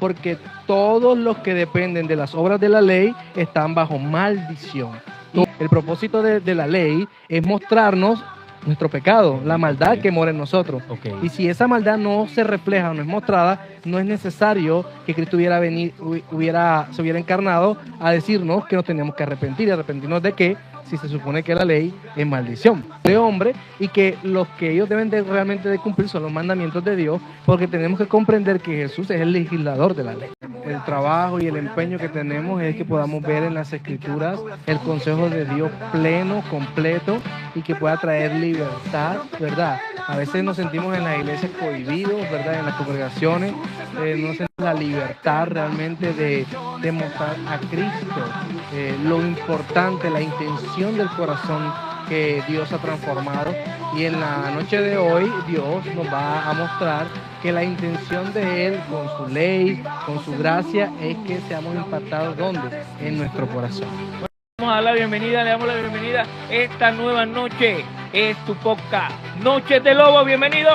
porque todos los que dependen de las obras de la ley están bajo maldición. El propósito de la ley es mostrarnos nuestro pecado, la maldad que mora en nosotros. Y si esa maldad no se refleja o no es mostrada, no es necesario que Cristo se hubiera encarnado a decirnos que nos teníamos que arrepentir. ¿Y arrepentirnos de qué? Si se supone que la ley es maldición de hombre y que los que ellos deben realmente de cumplir son los mandamientos de Dios, porque tenemos que comprender que Jesús es el legislador de la ley. El trabajo y el empeño que tenemos es que podamos ver en las Escrituras el consejo de Dios pleno, completo, y que pueda traer libertad, ¿verdad? A veces nos sentimos en las iglesias cohibidos, ¿verdad? En las congregaciones, no sentimos la libertad realmente de mostrar a Cristo, lo importante, la intención del corazón que Dios ha transformado. Y en la noche de hoy Dios nos va a mostrar que la intención de Él con su ley, con su gracia, es que seamos impactados ¿dónde? En nuestro corazón. Vamos a dar la bienvenida, le damos la bienvenida esta nueva noche. Es tu podcast Noches de Lobo, bienvenido.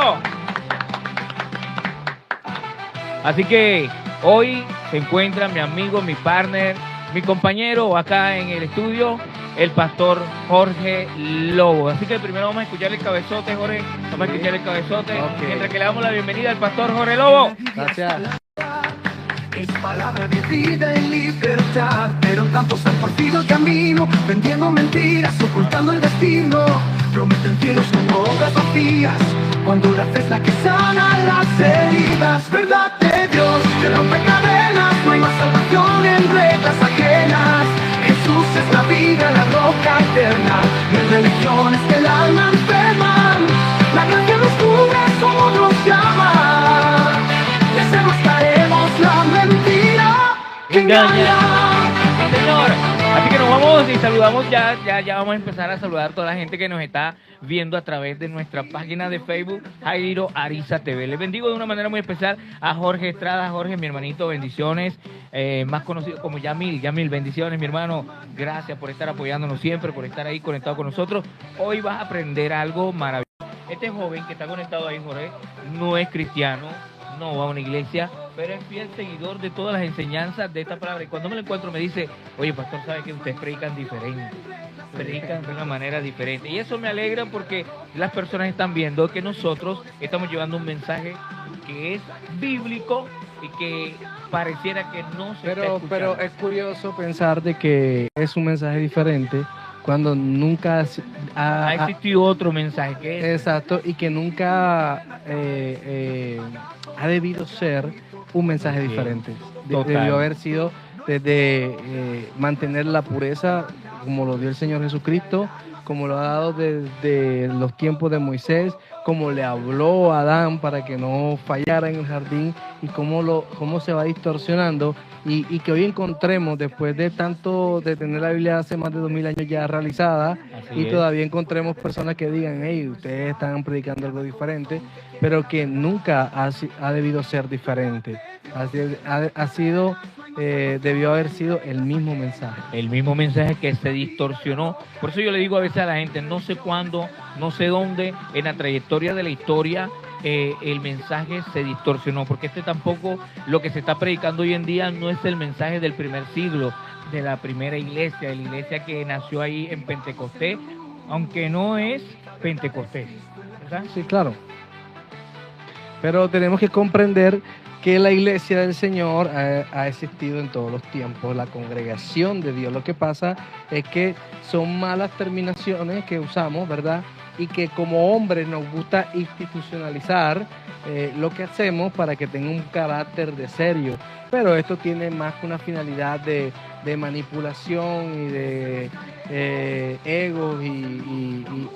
Así que hoy se encuentra mi amigo, mi partner, mi compañero acá en el estudio, el pastor Jorge Lobo. Así que primero vamos a escuchar el cabezote, Jorge. Vamos a escuchar el cabezote, mientras que le damos la bienvenida al pastor Jorge Lobo. Gracias. Es palabra de vida y libertad, pero tantos han partido el camino, vendiendo mentiras, ocultando el destino. Prometen cielos como obras vacías, cuando la fe es la que sana las heridas. Verdad de Dios, que rompe cadenas, no hay más salvación en reglas ajenas. Jesús es la vida, la roca eterna, no hay religiones que el alma enferman. La gracia nos cubre, somos nos llama, y así buscaremos la mentira que engaña. Señor, así que nos vamos y saludamos ya vamos a empezar a saludar a toda la gente que nos está viendo a través de nuestra página de Facebook, Jairo Ariza TV. Les bendigo de una manera muy especial a Jorge Estrada. Jorge, mi hermanito, bendiciones, más conocido como Yamil, bendiciones, mi hermano, gracias por estar apoyándonos siempre, por estar ahí conectado con nosotros. Hoy vas a aprender algo maravilloso. Este joven que está conectado ahí, Jorge, no es cristiano, no va a una iglesia, pero es fiel seguidor de todas las enseñanzas de esta palabra. Y cuando me lo encuentro me dice, oye, pastor, ¿sabe que ustedes predican diferente? Predican de una manera diferente. Y eso me alegra porque las personas están viendo que nosotros estamos llevando un mensaje que es bíblico y que pareciera que no se está escuchando. Pero es curioso pensar de que es un mensaje diferente cuando nunca ha existido otro mensaje que es. Exacto, y que nunca ha debido ser un mensaje diferente. Debió haber sido desde mantener la pureza como lo dio el Señor Jesucristo, como lo ha dado desde los tiempos de Moisés, como le habló a Adán para que no fallara en el jardín, y cómo se va distorsionando, y que hoy encontremos, después de tener la Biblia hace más de 2000 años ya realizada, todavía encontremos personas que digan, hey, ustedes están predicando algo diferente, pero que nunca ha debido ser diferente. Debió haber sido el mismo mensaje. El mismo mensaje que se distorsionó. Por eso yo le digo a veces a la gente, no sé cuándo, no sé dónde, en la trayectoria de la historia, el mensaje se distorsionó, porque tampoco, lo que se está predicando hoy en día no es el mensaje del primer siglo, de la primera iglesia, de la iglesia que nació ahí en Pentecostés, aunque no es Pentecostés, ¿verdad? Sí, claro. Pero tenemos que comprender que la iglesia del Señor ha existido en todos los tiempos, la congregación de Dios. Lo que pasa es que son malas terminaciones que usamos, ¿verdad? Y que como hombres nos gusta institucionalizar lo que hacemos para que tenga un carácter de serio. Pero esto tiene más que una finalidad de manipulación y de egos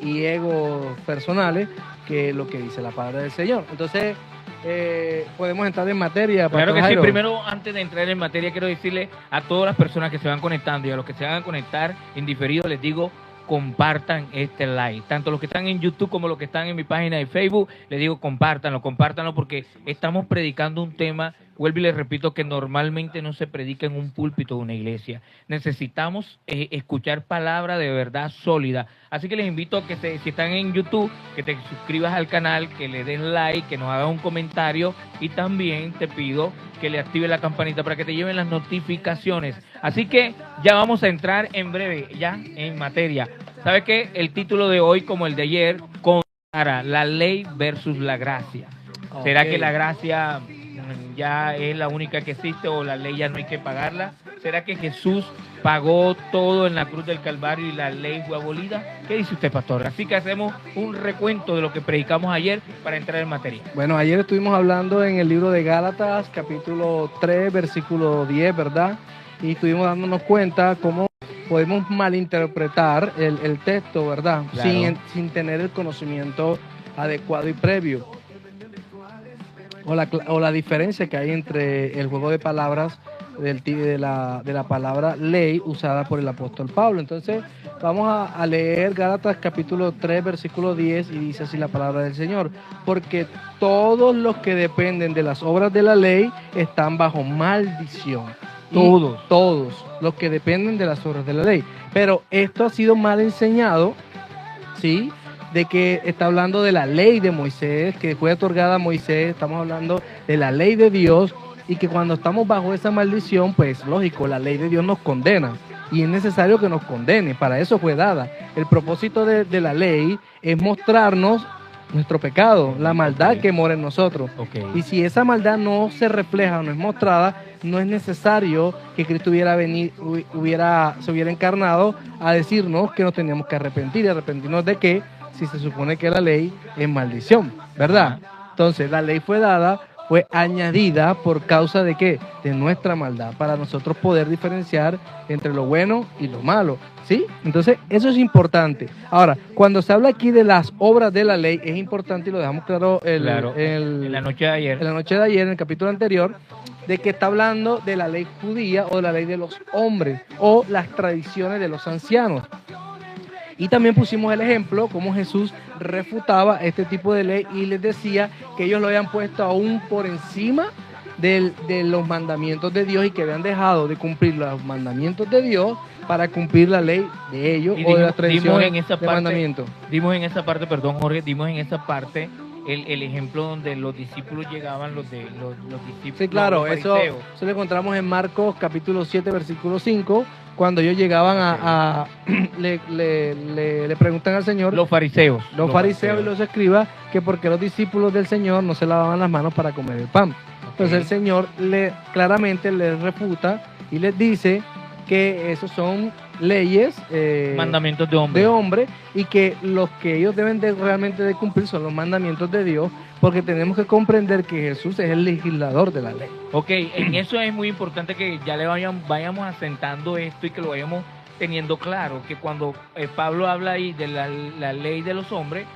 y egos personales, que es lo que dice la palabra del Señor. Entonces, podemos entrar en materia. Claro que sí. Primero, antes de entrar en materia, quiero decirle a todas las personas que se van conectando y a los que se van a conectar en diferido, les digo, compartan este live. Tanto los que están en YouTube como los que están en mi página de Facebook, les digo, compártanlo, porque estamos predicando un tema vuelvo y les repito que normalmente no se predica en un púlpito de una iglesia. Necesitamos escuchar palabra de verdad sólida. Así que les invito a que si están en YouTube, que te suscribas al canal, que le des like, que nos hagas un comentario y también te pido que le active la campanita para que te lleven las notificaciones. Así que ya vamos a entrar en breve, ya en materia. ¿Sabe qué? El título de hoy, como el de ayer, compara la ley versus la gracia. ¿Será que la gracia ya es la única que existe o la ley ya no hay que pagarla? ¿Será que Jesús pagó todo en la cruz del Calvario y la ley fue abolida? ¿Qué dice usted, pastor? Así que hacemos un recuento de lo que predicamos ayer para entrar en materia. Bueno, ayer estuvimos hablando en el libro de Gálatas, capítulo 3, versículo 10, ¿verdad? Y estuvimos dándonos cuenta cómo podemos malinterpretar el texto, ¿verdad? Claro. Sin tener el conocimiento adecuado y previo. O la diferencia que hay entre el juego de palabras de la palabra ley usada por el apóstol Pablo. Entonces, vamos a leer Gálatas capítulo 3, versículo 10, y dice así la palabra del Señor: porque todos los que dependen de las obras de la ley están bajo maldición. Todos los que dependen de las obras de la ley. Pero esto ha sido mal enseñado, ¿sí? De que está hablando de la ley de Moisés, que fue otorgada a Moisés. Estamos hablando de la ley de Dios, y que cuando estamos bajo esa maldición, pues lógico, la ley de Dios nos condena, y es necesario que nos condene, para eso fue dada. El propósito de la ley es mostrarnos nuestro pecado, la maldad que mora en nosotros. Y si esa maldad no se refleja o no es mostrada, no es necesario que Cristo se hubiera encarnado a decirnos que nos teníamos que arrepentir. ¿Y arrepentirnos de qué? Si se supone que la ley es maldición, ¿verdad? Entonces, la ley fue dada, fue añadida por causa de ¿qué? De nuestra maldad, para nosotros poder diferenciar entre lo bueno y lo malo, ¿sí? Entonces, eso es importante. Ahora, cuando se habla aquí de las obras de la ley, es importante, y lo dejamos claro en la noche de ayer. En la noche de ayer, en el capítulo anterior, de que está hablando de la ley judía o de la ley de los hombres o las tradiciones de los ancianos. Y también pusimos el ejemplo cómo Jesús refutaba este tipo de ley y les decía que ellos lo habían puesto aún por encima de los mandamientos de Dios, y que habían dejado de cumplir los mandamientos de Dios para cumplir la ley de ellos o de las tradiciones de mandamientos. Dimos en esa parte, perdón Jorge, dimos en esa parte el ejemplo donde los discípulos llegaban, los discípulos. Sí, claro, los eso lo encontramos en Marcos capítulo 7, versículo 5, cuando ellos llegaban le preguntan al Señor, los fariseos y los escribas, que por qué los discípulos del Señor no se lavaban las manos para comer el pan. Entonces el Señor claramente les refuta y les dice que esos son leyes, mandamientos de hombre, y que los que ellos deben realmente de cumplir son los mandamientos de Dios, porque tenemos que comprender que Jesús es el legislador de la ley. Ok, en eso es muy importante que ya le vayamos asentando esto y que lo vayamos teniendo claro, que cuando Pablo habla ahí de la ley de los hombres,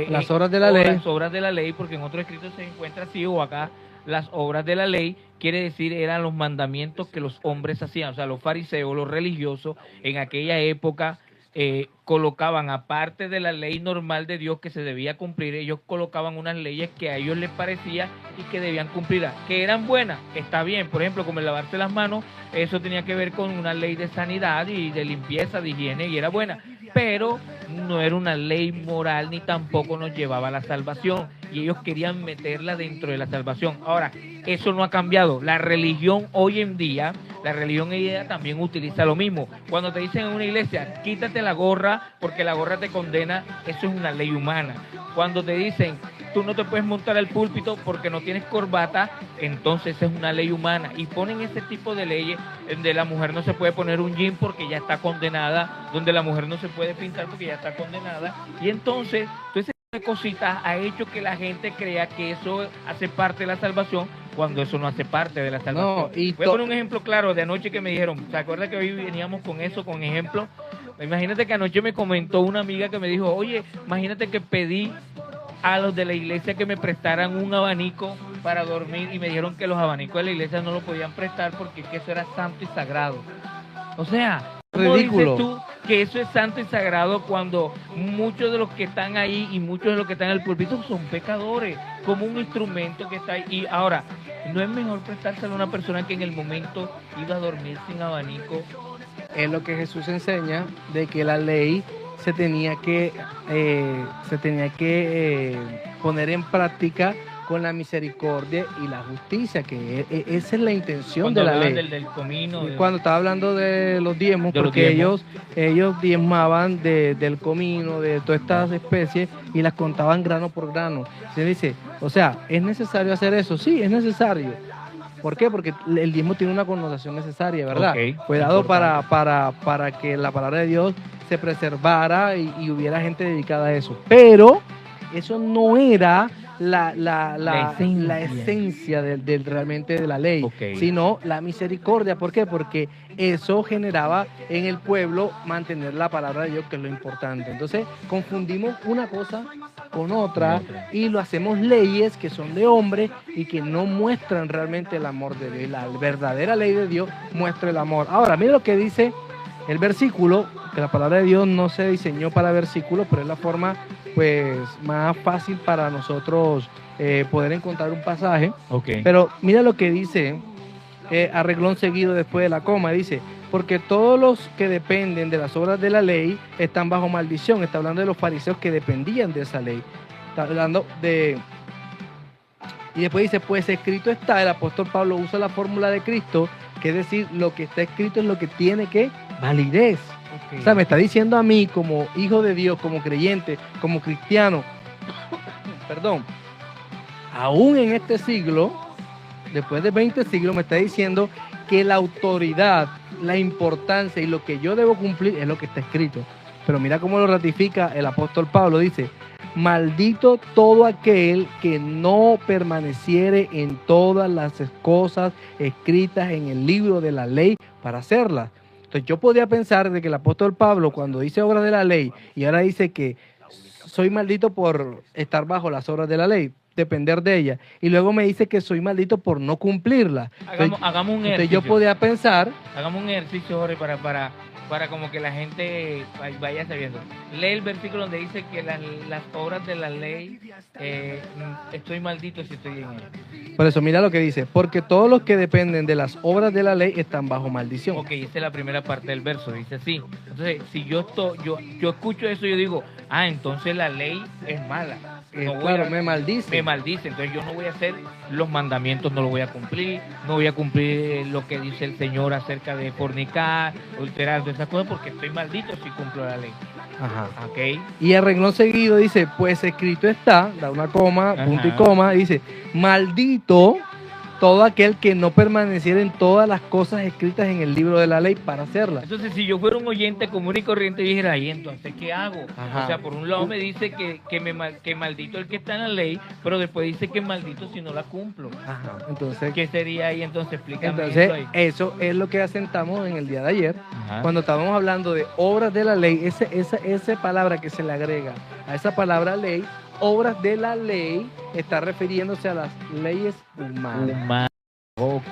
las obras de la ley. Las obras de la ley, porque en otros escritos se encuentra así, o acá las obras de la ley, quiere decir eran los mandamientos que los hombres hacían. O sea, los fariseos, los religiosos, en aquella época colocaban, aparte de la ley normal de Dios que se debía cumplir, ellos colocaban unas leyes que a ellos les parecía y que debían cumplir, que eran buenas, está bien. Por ejemplo, como el lavarse las manos, eso tenía que ver con una ley de sanidad y de limpieza, de higiene, y era buena, pero no era una ley moral ni tampoco nos llevaba a la salvación, y ellos querían meterla dentro de la salvación. Ahora, eso no ha cambiado. La religión hoy en día también utiliza lo mismo. Cuando te dicen en una iglesia, quítate la gorra porque la gorra te condena, eso es una ley humana. Cuando te dicen, tú no te puedes montar al púlpito porque no tienes corbata, entonces es una ley humana. Y ponen ese tipo de leyes donde la mujer no se puede poner un jean porque ya está condenada, donde la mujer no se puede pintar porque ya está condenada. Y entonces, de cositas ha hecho que la gente crea que eso hace parte de la salvación, cuando eso no hace parte de la salvación. Voy a poner un ejemplo claro de anoche que me dijeron. ¿Se acuerda que hoy veníamos con eso, con ejemplo? Imagínate que anoche me comentó una amiga que me dijo, oye, imagínate que pedí a los de la iglesia que me prestaran un abanico para dormir, y me dijeron que los abanicos de la iglesia no lo podían prestar porque que eso era santo y sagrado. O sea, ¿cómo ridículo. dices tú que eso es santo y sagrado cuando muchos de los que están ahí y muchos de los que están en el púlpito son pecadores, como un instrumento que está ahí. Y ahora, ¿no es mejor prestárselo a una persona que en el momento iba a dormir sin abanico? Es lo que Jesús enseña, de que la ley se tenía que poner en práctica con la misericordia y la justicia, que esa es la intención Cuando de la hablaban ley. del comino. Cuando estaba hablando de los diezmos, De los porque diezmos. ellos diezmaban del comino, de todas estas especies, y las contaban grano por grano. Se dice, o sea, ¿es necesario hacer eso? Sí, es necesario. ¿Por qué? Porque el diezmo tiene una connotación necesaria, ¿verdad? Ok, Fue dado importante. para que la palabra de Dios se preservara y hubiera gente dedicada a eso. Pero eso no era la esencia realmente de la ley, Ok. sino la misericordia. ¿Por qué? Porque eso generaba en el pueblo mantener la palabra de Dios, que es lo importante. Entonces confundimos una cosa con otra y lo hacemos leyes que son de hombre y que no muestran realmente el amor de Dios. Y la verdadera ley de Dios muestra el amor. Ahora, mira lo que dice el versículo, que la palabra de Dios no se diseñó para versículos, pero es la forma pues más fácil para nosotros poder encontrar un pasaje. Ok. Pero mira lo que dice a renglón seguido después de la coma, dice, porque todos los que dependen de las obras de la ley están bajo maldición. Está hablando de los fariseos que dependían de esa ley. Está hablando de... Y después dice, pues escrito está, el apóstol Pablo usa la fórmula de Cristo, que es decir, lo que está escrito es lo que tiene que validez. Ok. O sea, me está diciendo a mí como hijo de Dios, como creyente, como cristiano, perdón, aún en este siglo, después de 20 siglos, me está diciendo que la autoridad, la importancia y lo que yo debo cumplir es lo que está escrito. Pero mira cómo lo ratifica el apóstol Pablo, dice, maldito todo aquel que no permaneciere en todas las cosas escritas en el libro de la ley para hacerlas. Entonces yo podría pensar de que el apóstol Pablo, cuando dice obras de la ley y ahora dice que soy maldito por estar bajo las obras de la ley, depender de ella, y luego me dice que soy maldito por no cumplirla. Hagamos un Entonces ejercicio. yo podría pensar, Hagamos un ejercicio, Jorge, para como que la gente vaya sabiendo. Lee el versículo donde dice que las obras de la ley, estoy maldito si estoy en él. por eso mira lo que dice, porque todos los que dependen de las obras de la ley están bajo maldición. Ok, esa es la primera parte del verso, dice así. Entonces, si yo escucho eso, yo digo, entonces la ley es mala. No voy Claro, a- me maldice. Me maldice, entonces yo no voy a hacer los mandamientos, no los voy a cumplir, no voy a cumplir lo que dice el Señor acerca de fornicar, adulterar, todas esas cosas, porque estoy maldito si cumplo la ley. Ajá. Ok, Y el renglón seguido dice, pues escrito está, da una coma, Ajá. punto y coma, dice, maldito todo aquel que no permaneciera en todas las cosas escritas en el libro de la ley para hacerlas. entonces si yo fuera un oyente común y corriente y dijera, ¿y entonces qué hago? Ajá. O sea, por un lado me dice que maldito el que está en la ley, pero después dice que maldito si no la cumplo. Ajá. Entonces, ¿Qué sería ahí entonces? Explícame entonces eso ahí. eso es lo que asentamos en el día de ayer. Ajá. Cuando estábamos hablando de obras de la ley, esa palabra que se le agrega a esa palabra ley, obras de la ley, está refiriéndose a las leyes humanas. Humano. Ok.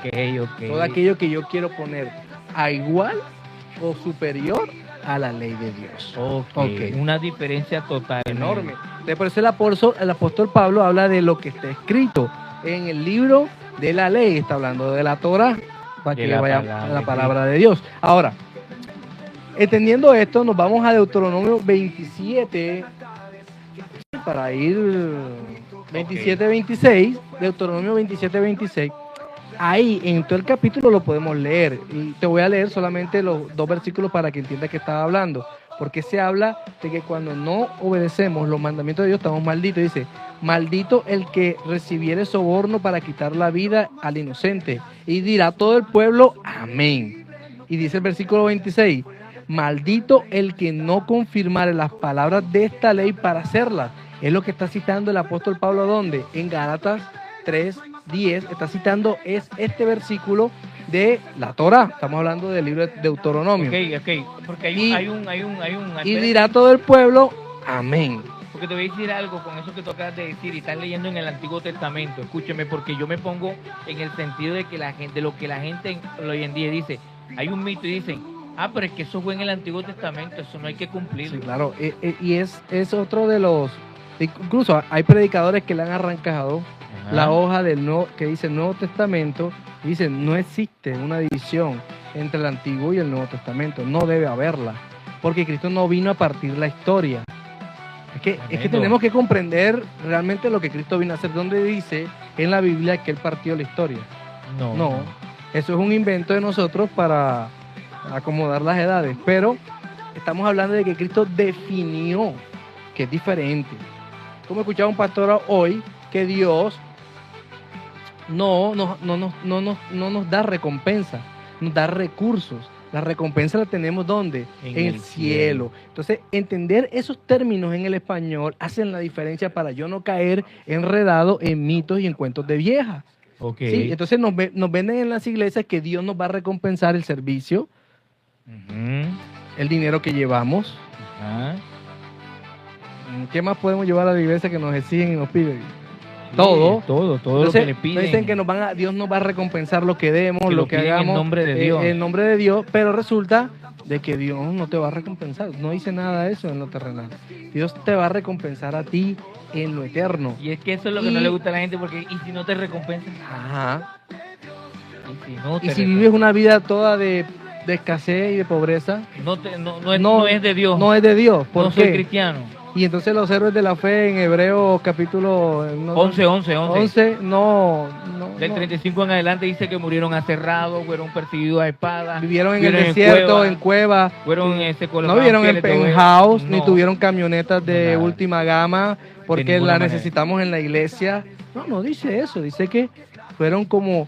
Todo aquello que yo quiero poner a igual o superior a la ley de Dios. Ok. Una diferencia total. Enorme. Entonces, por eso el apóstol Pablo habla de lo que está escrito en el libro de la ley. Está hablando de la Torah, para De que la vaya palabra a la de palabra de Dios. Ahora, entendiendo esto, nos vamos a Deuteronomio 27 para ir 27-26, Deuteronomio 27-26. Ahí en todo el capítulo lo podemos leer y te voy a leer solamente los 2 versículos para que entiendas que estaba hablando, porque se habla de que cuando no obedecemos los mandamientos de Dios estamos malditos. Dice, maldito el que recibiere soborno para quitar la vida al inocente, y dirá todo el pueblo, amén. Y dice el versículo 26, maldito el que no confirmare las palabras de esta ley para hacerlas. Es lo que está citando el apóstol Pablo, ¿dónde? En Gálatas 3:10, está citando este versículo de la Torah. Estamos hablando del libro de Deuteronomio. Ok. Porque Y- hay un. Y dirá todo el pueblo, amén. Porque te voy a decir algo con eso que tú acabas de decir y estás leyendo en el Antiguo Testamento. Escúcheme, porque yo me pongo en el sentido de que la gente, lo que la gente hoy en día dice, hay un mito y dicen, Ah, pero es que eso fue en el Antiguo Testamento, eso no hay que cumplirlo. Sí, claro, y es otro de los, incluso hay predicadores que le han arrancado Ajá. la hoja del nuevo, que dice Nuevo Testamento, y dicen no existe una división entre el Antiguo y el Nuevo Testamento, no debe haberla, porque Cristo no vino a partir la historia. Es que Tremendo. tenemos que comprender realmente lo que Cristo vino a hacer, donde dice en la Biblia que Él partió la historia. No, eso es un invento de nosotros para acomodar las edades, pero estamos hablando de que Cristo definió que es diferente. Como escuchaba un pastor hoy, que Dios no nos da recompensa, nos da recursos. La recompensa la tenemos ¿dónde? En el cielo. Entonces, entender esos términos en el español hacen la diferencia para yo no caer enredado en mitos y en cuentos de viejas. Ok. ¿Sí? Entonces nos venden en las iglesias que Dios nos va a recompensar el servicio, Ujú. el dinero que llevamos. Ajá. ¿Qué más podemos llevar a la iglesia que nos exigen y nos piden? Sí, Todo. todo Entonces, lo que le nos piden. dicen que Dios nos va a recompensar lo que demos, Que lo lo que piden en hagamos. nombre de Dios. En nombre de Dios, pero resulta de que Dios no te va a recompensar. No dice nada de eso en lo terrenal. Dios te va a recompensar a ti en lo eterno. Y es que eso es lo que no le gusta a la gente, porque ¿y si no te recompensan? Ajá. ¿Y si no te Y si recompensan? vives una vida toda de escasez y de pobreza, No es de Dios. no es de Dios. ¿Por No soy qué? cristiano. Y entonces los héroes de la fe en Hebreos capítulo 11, no, Del 35 en adelante dice que murieron aserrados, fueron perseguidos a espada. vivieron en el desierto, en cuevas, cuevas, fueron no vivieron en penthouse, ni no. tuvieron camionetas de Nada. última gama, porque ninguna la manera. necesitamos en la iglesia. No dice eso, dice que fueron como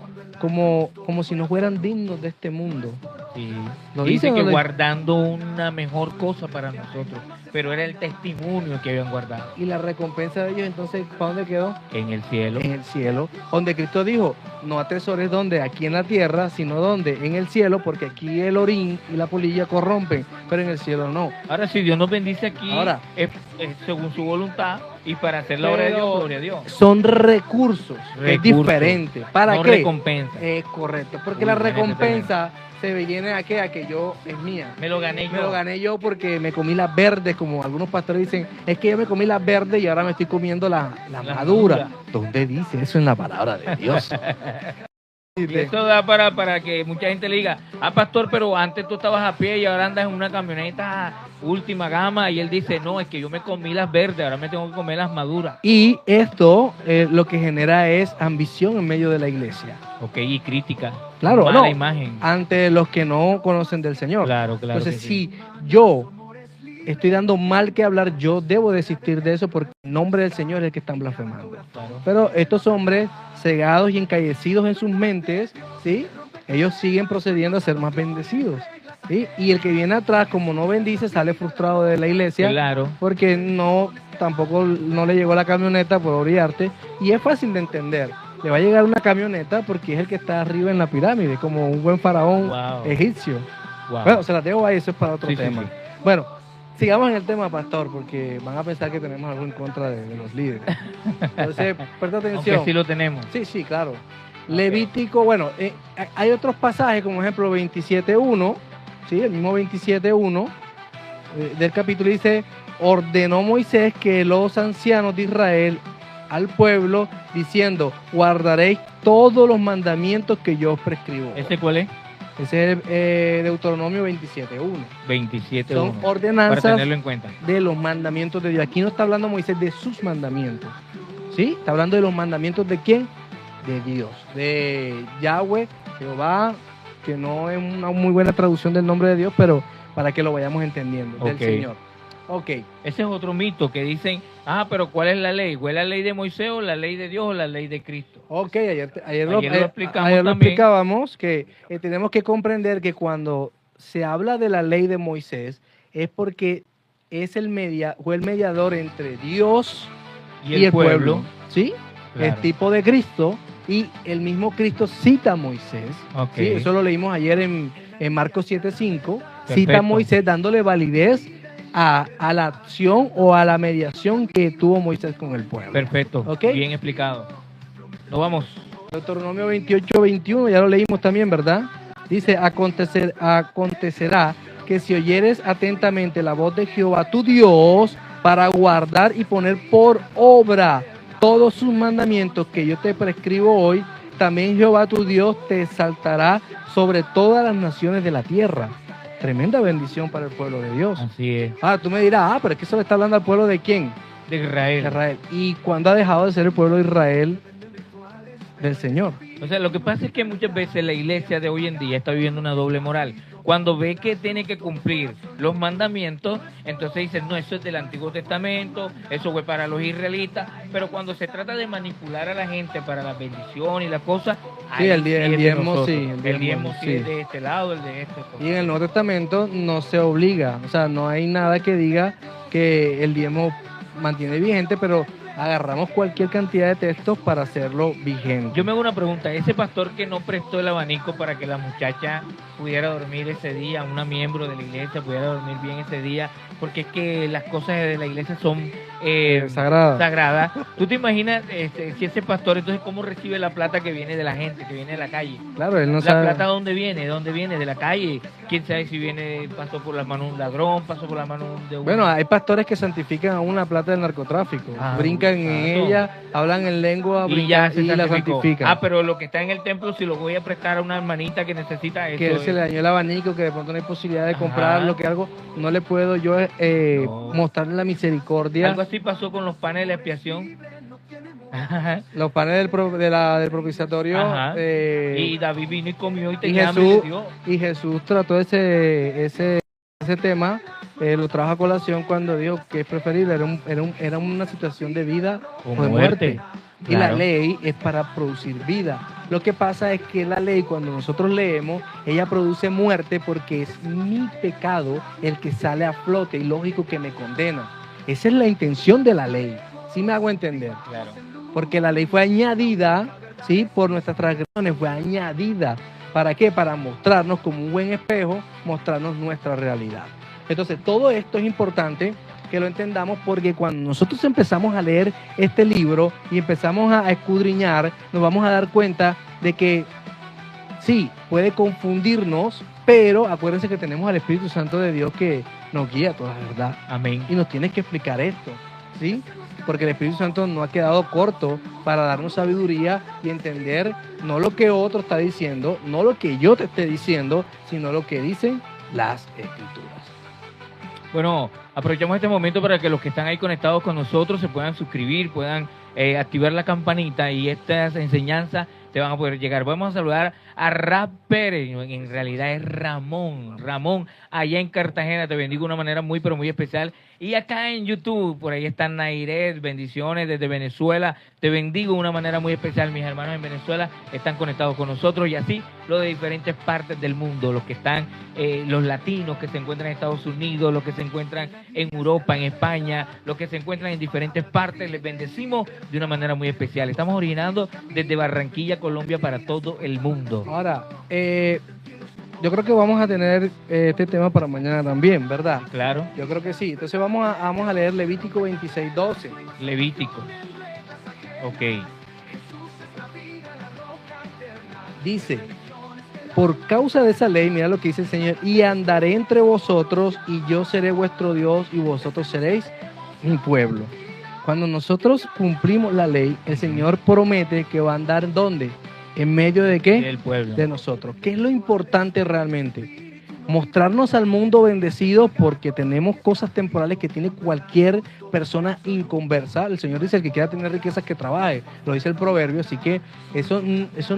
si no fueran dignos de este mundo. Sí. Lo Dice dice, que ¿no? guardando una mejor cosa para nosotros, pero era el testimonio que habían guardado Y la recompensa de ellos, entonces, ¿para dónde quedó? en el cielo. En el cielo, donde Cristo dijo, no atesores donde, aquí en la tierra, sino donde, en el cielo, porque aquí el orín y la polilla corrompen, pero en el cielo no. Ahora, si Dios nos bendice aquí, Ahora. es según su voluntad y para hacer la obra de Pero Dios, gloria a Dios. Son recursos, que es Recursos, diferente. ¿Para no qué? recompensa. Es correcto, porque Uy, la imagínate, recompensa se viene a que yo es mía. Me lo gané yo. Me lo gané yo porque me comí las verdes, como algunos pastores dicen, es que yo me comí las verdes y ahora me estoy comiendo la madura. ¿Dónde dice eso en la palabra de Dios? Y eso da para que mucha gente le diga, pastor, pero antes tú estabas a pie y ahora andas en una camioneta última gama, y él dice, no, es que yo me comí las verdes, ahora me tengo que comer las maduras. Y esto lo que genera es ambición en medio de la iglesia. Ok, y crítica. Claro, Mala no, imagen. ante los que no conocen del Señor. Claro. Entonces, que sí. si yo estoy dando mal que hablar, yo debo desistir de eso porque el nombre del Señor es el que están blasfemando. Claro. Pero estos hombres cegados y encallecidos en sus mentes, ¿sí? Ellos siguen procediendo a ser más bendecidos, ¿sí? Y el que viene atrás, como no bendice, sale frustrado de la iglesia Claro. porque tampoco no le llegó la camioneta por orillarte. Y es fácil de entender. Le va a llegar una camioneta porque es el que está arriba en la pirámide, como un buen faraón Wow. egipcio. Wow. Bueno, se las dejo ahí, eso es para otro Sí, sí, tema. sí. Bueno, sigamos en el tema, pastor, porque van a pensar que tenemos algo en contra de los líderes. Entonces, presta atención. Aunque sí lo tenemos. Sí, claro. Levítico, bueno, hay otros pasajes, como ejemplo 27.1, ¿sí? El mismo 27.1 del capítulo dice, ordenó Moisés que los ancianos de Israel al pueblo, diciendo, guardaréis todos los mandamientos que yo os prescribo. ¿Ese cuál es? Ese es Deuteronomio 27.1. 27.1. Son Para ordenanzas tenerlo en cuenta. de los mandamientos de Dios. Aquí no está hablando Moisés de sus mandamientos, ¿sí? Está hablando de los mandamientos de quién? De Dios, de Yahweh, Jehová, que no es una muy buena traducción del nombre de Dios, pero para que lo vayamos entendiendo, del Ok. Señor. Ok, Ese es otro mito que dicen, pero ¿cuál es la ley? ¿Fue la ley de Moisés o la ley de Dios o la ley de Cristo? ok, ayer lo explicamos ayer lo también. explicábamos, que tenemos que comprender que cuando se habla de la ley de Moisés, es porque es fue el mediador entre Dios y el pueblo, ¿sí? Claro. El tipo de Cristo, y el mismo Cristo cita a Moisés. Ok. ¿Sí? Eso lo leímos ayer en Marcos 7.5. Cita a Perfecto. Moisés dándole validez a la acción o a la mediación que tuvo Moisés con el pueblo. Perfecto. Ok. Bien explicado. Nos vamos. Deuteronomio 28.21, ya lo leímos también, ¿verdad? Dice, acontecerá que si oyeres atentamente la voz de Jehová tu Dios para guardar y poner por obra todos sus mandamientos que yo te prescribo hoy, también Jehová tu Dios te exaltará sobre todas las naciones de la tierra. Tremenda bendición para el pueblo de Dios. Así es. Tú me dirás, pero es que eso le está hablando al pueblo de quién? De Israel. Israel. ¿Y cuándo ha dejado de ser el pueblo de Israel del Señor? O sea, lo que pasa es que muchas veces la iglesia de hoy en día está viviendo una doble moral. Cuando ve que tiene que cumplir los mandamientos, entonces dicen, no, eso es del Antiguo Testamento, eso fue para los israelitas, pero cuando se trata de manipular a la gente para la bendición y la cosa, sí, el diezmo sí. El diezmo sí es de este lado, el de este. Y en el Nuevo Testamento no se obliga, o sea, no hay nada que diga que el diezmo mantiene vigente, pero agarramos cualquier cantidad de textos para hacerlo vigente. Yo me hago una pregunta, ese pastor que no prestó el abanico para que la muchacha pudiera dormir ese día, una miembro de la iglesia pudiera dormir bien ese día, porque es que las cosas de la iglesia son sagradas. ¿Tú te imaginas si ese pastor, entonces cómo recibe la plata que viene de la gente, que viene de la calle? Claro, él no sabe. ¿La plata dónde viene? De la calle. ¿Quién sabe si pasó por las manos de un ladrón, pasó por las manos de un... Bueno, hay pastores que santifican aún la plata del narcotráfico. Brincan en ella, hablan en lengua, y la santifican. Pero lo que está en el templo, si lo voy a prestar a una hermanita que necesita eso... Que se le dañó el abanico, que de pronto no hay posibilidad de comprarlo, que algo, no le puedo yo mostrarle la misericordia. Algo así pasó con los panes de la expiación. Los panes del propiciatorio. Y David vino y comió y y Jesús trató ese tema, lo trajo a colación cuando dijo que es preferible, era una situación de vida o de muerte. Y la ley es para producir vida. Lo que pasa es que la ley, cuando nosotros leemos, ella produce muerte porque es mi pecado el que sale a flote y lógico que me condena. Esa es la intención de la ley. ¿Sí me hago entender? Claro. Porque la ley fue añadida, ¿sí? Por nuestras transgresiones, fue añadida. ¿Para qué? Para mostrarnos como un buen espejo, mostrarnos nuestra realidad. Entonces, todo esto es importante que lo entendamos porque cuando nosotros empezamos a leer este libro y empezamos a escudriñar, nos vamos a dar cuenta de que sí, puede confundirnos, pero acuérdense que tenemos al Espíritu Santo de Dios que nos guía a toda la verdad. Amén. Y nos tiene que explicar esto, ¿sí? Porque el Espíritu Santo no ha quedado corto para darnos sabiduría y entender no lo que otro está diciendo, no lo que yo te esté diciendo, sino lo que dicen las Escrituras. Bueno, aprovechamos este momento para que los que están ahí conectados con nosotros se puedan suscribir, puedan activar la campanita y estas enseñanzas te van a poder llegar. Vamos a saludar a Rap Pérez, en realidad es Ramón, allá en Cartagena, te bendigo de una manera muy, pero muy especial. Y acá en YouTube, por ahí está Nairet, bendiciones desde Venezuela, te bendigo de una manera muy especial. Mis hermanos en Venezuela están conectados con nosotros y así los de diferentes partes del mundo, los que están, los latinos que se encuentran en Estados Unidos, los que se encuentran en Europa, en España, los que se encuentran en diferentes partes, les bendecimos de una manera muy especial. Estamos originando desde Barranquilla, Colombia, para todo el mundo. Ahora, yo creo que vamos a tener este tema para mañana también, ¿verdad? Claro. Yo creo que sí. Entonces vamos a leer Levítico 26:12. Levítico. Ok. Dice, por causa de esa ley, mira lo que dice el Señor, y andaré entre vosotros y yo seré vuestro Dios y vosotros seréis mi pueblo. Cuando nosotros cumplimos la ley, el Señor promete que va a andar ¿dónde? ¿En medio de qué? Del pueblo. De nosotros. ¿Qué es lo importante realmente? Mostrarnos al mundo bendecidos porque tenemos cosas temporales que tiene cualquier persona inconversa. El Señor dice, el que quiera tener riquezas que trabaje. Lo dice el proverbio, así que eso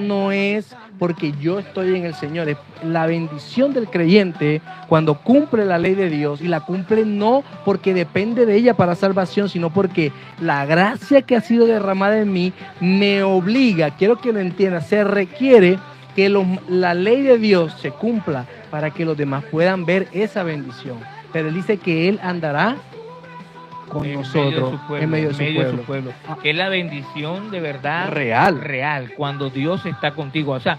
no es porque yo estoy en el Señor. Es la bendición del creyente cuando cumple la ley de Dios y la cumple no porque depende de ella para salvación, sino porque la gracia que ha sido derramada en mí me obliga, quiero que lo entiendas, se requiere que la ley de Dios se cumpla para que los demás puedan ver esa bendición. Pero Él dice que Él andará con nosotros en medio de su pueblo. Que es la bendición de verdad real, cuando Dios está contigo. O sea,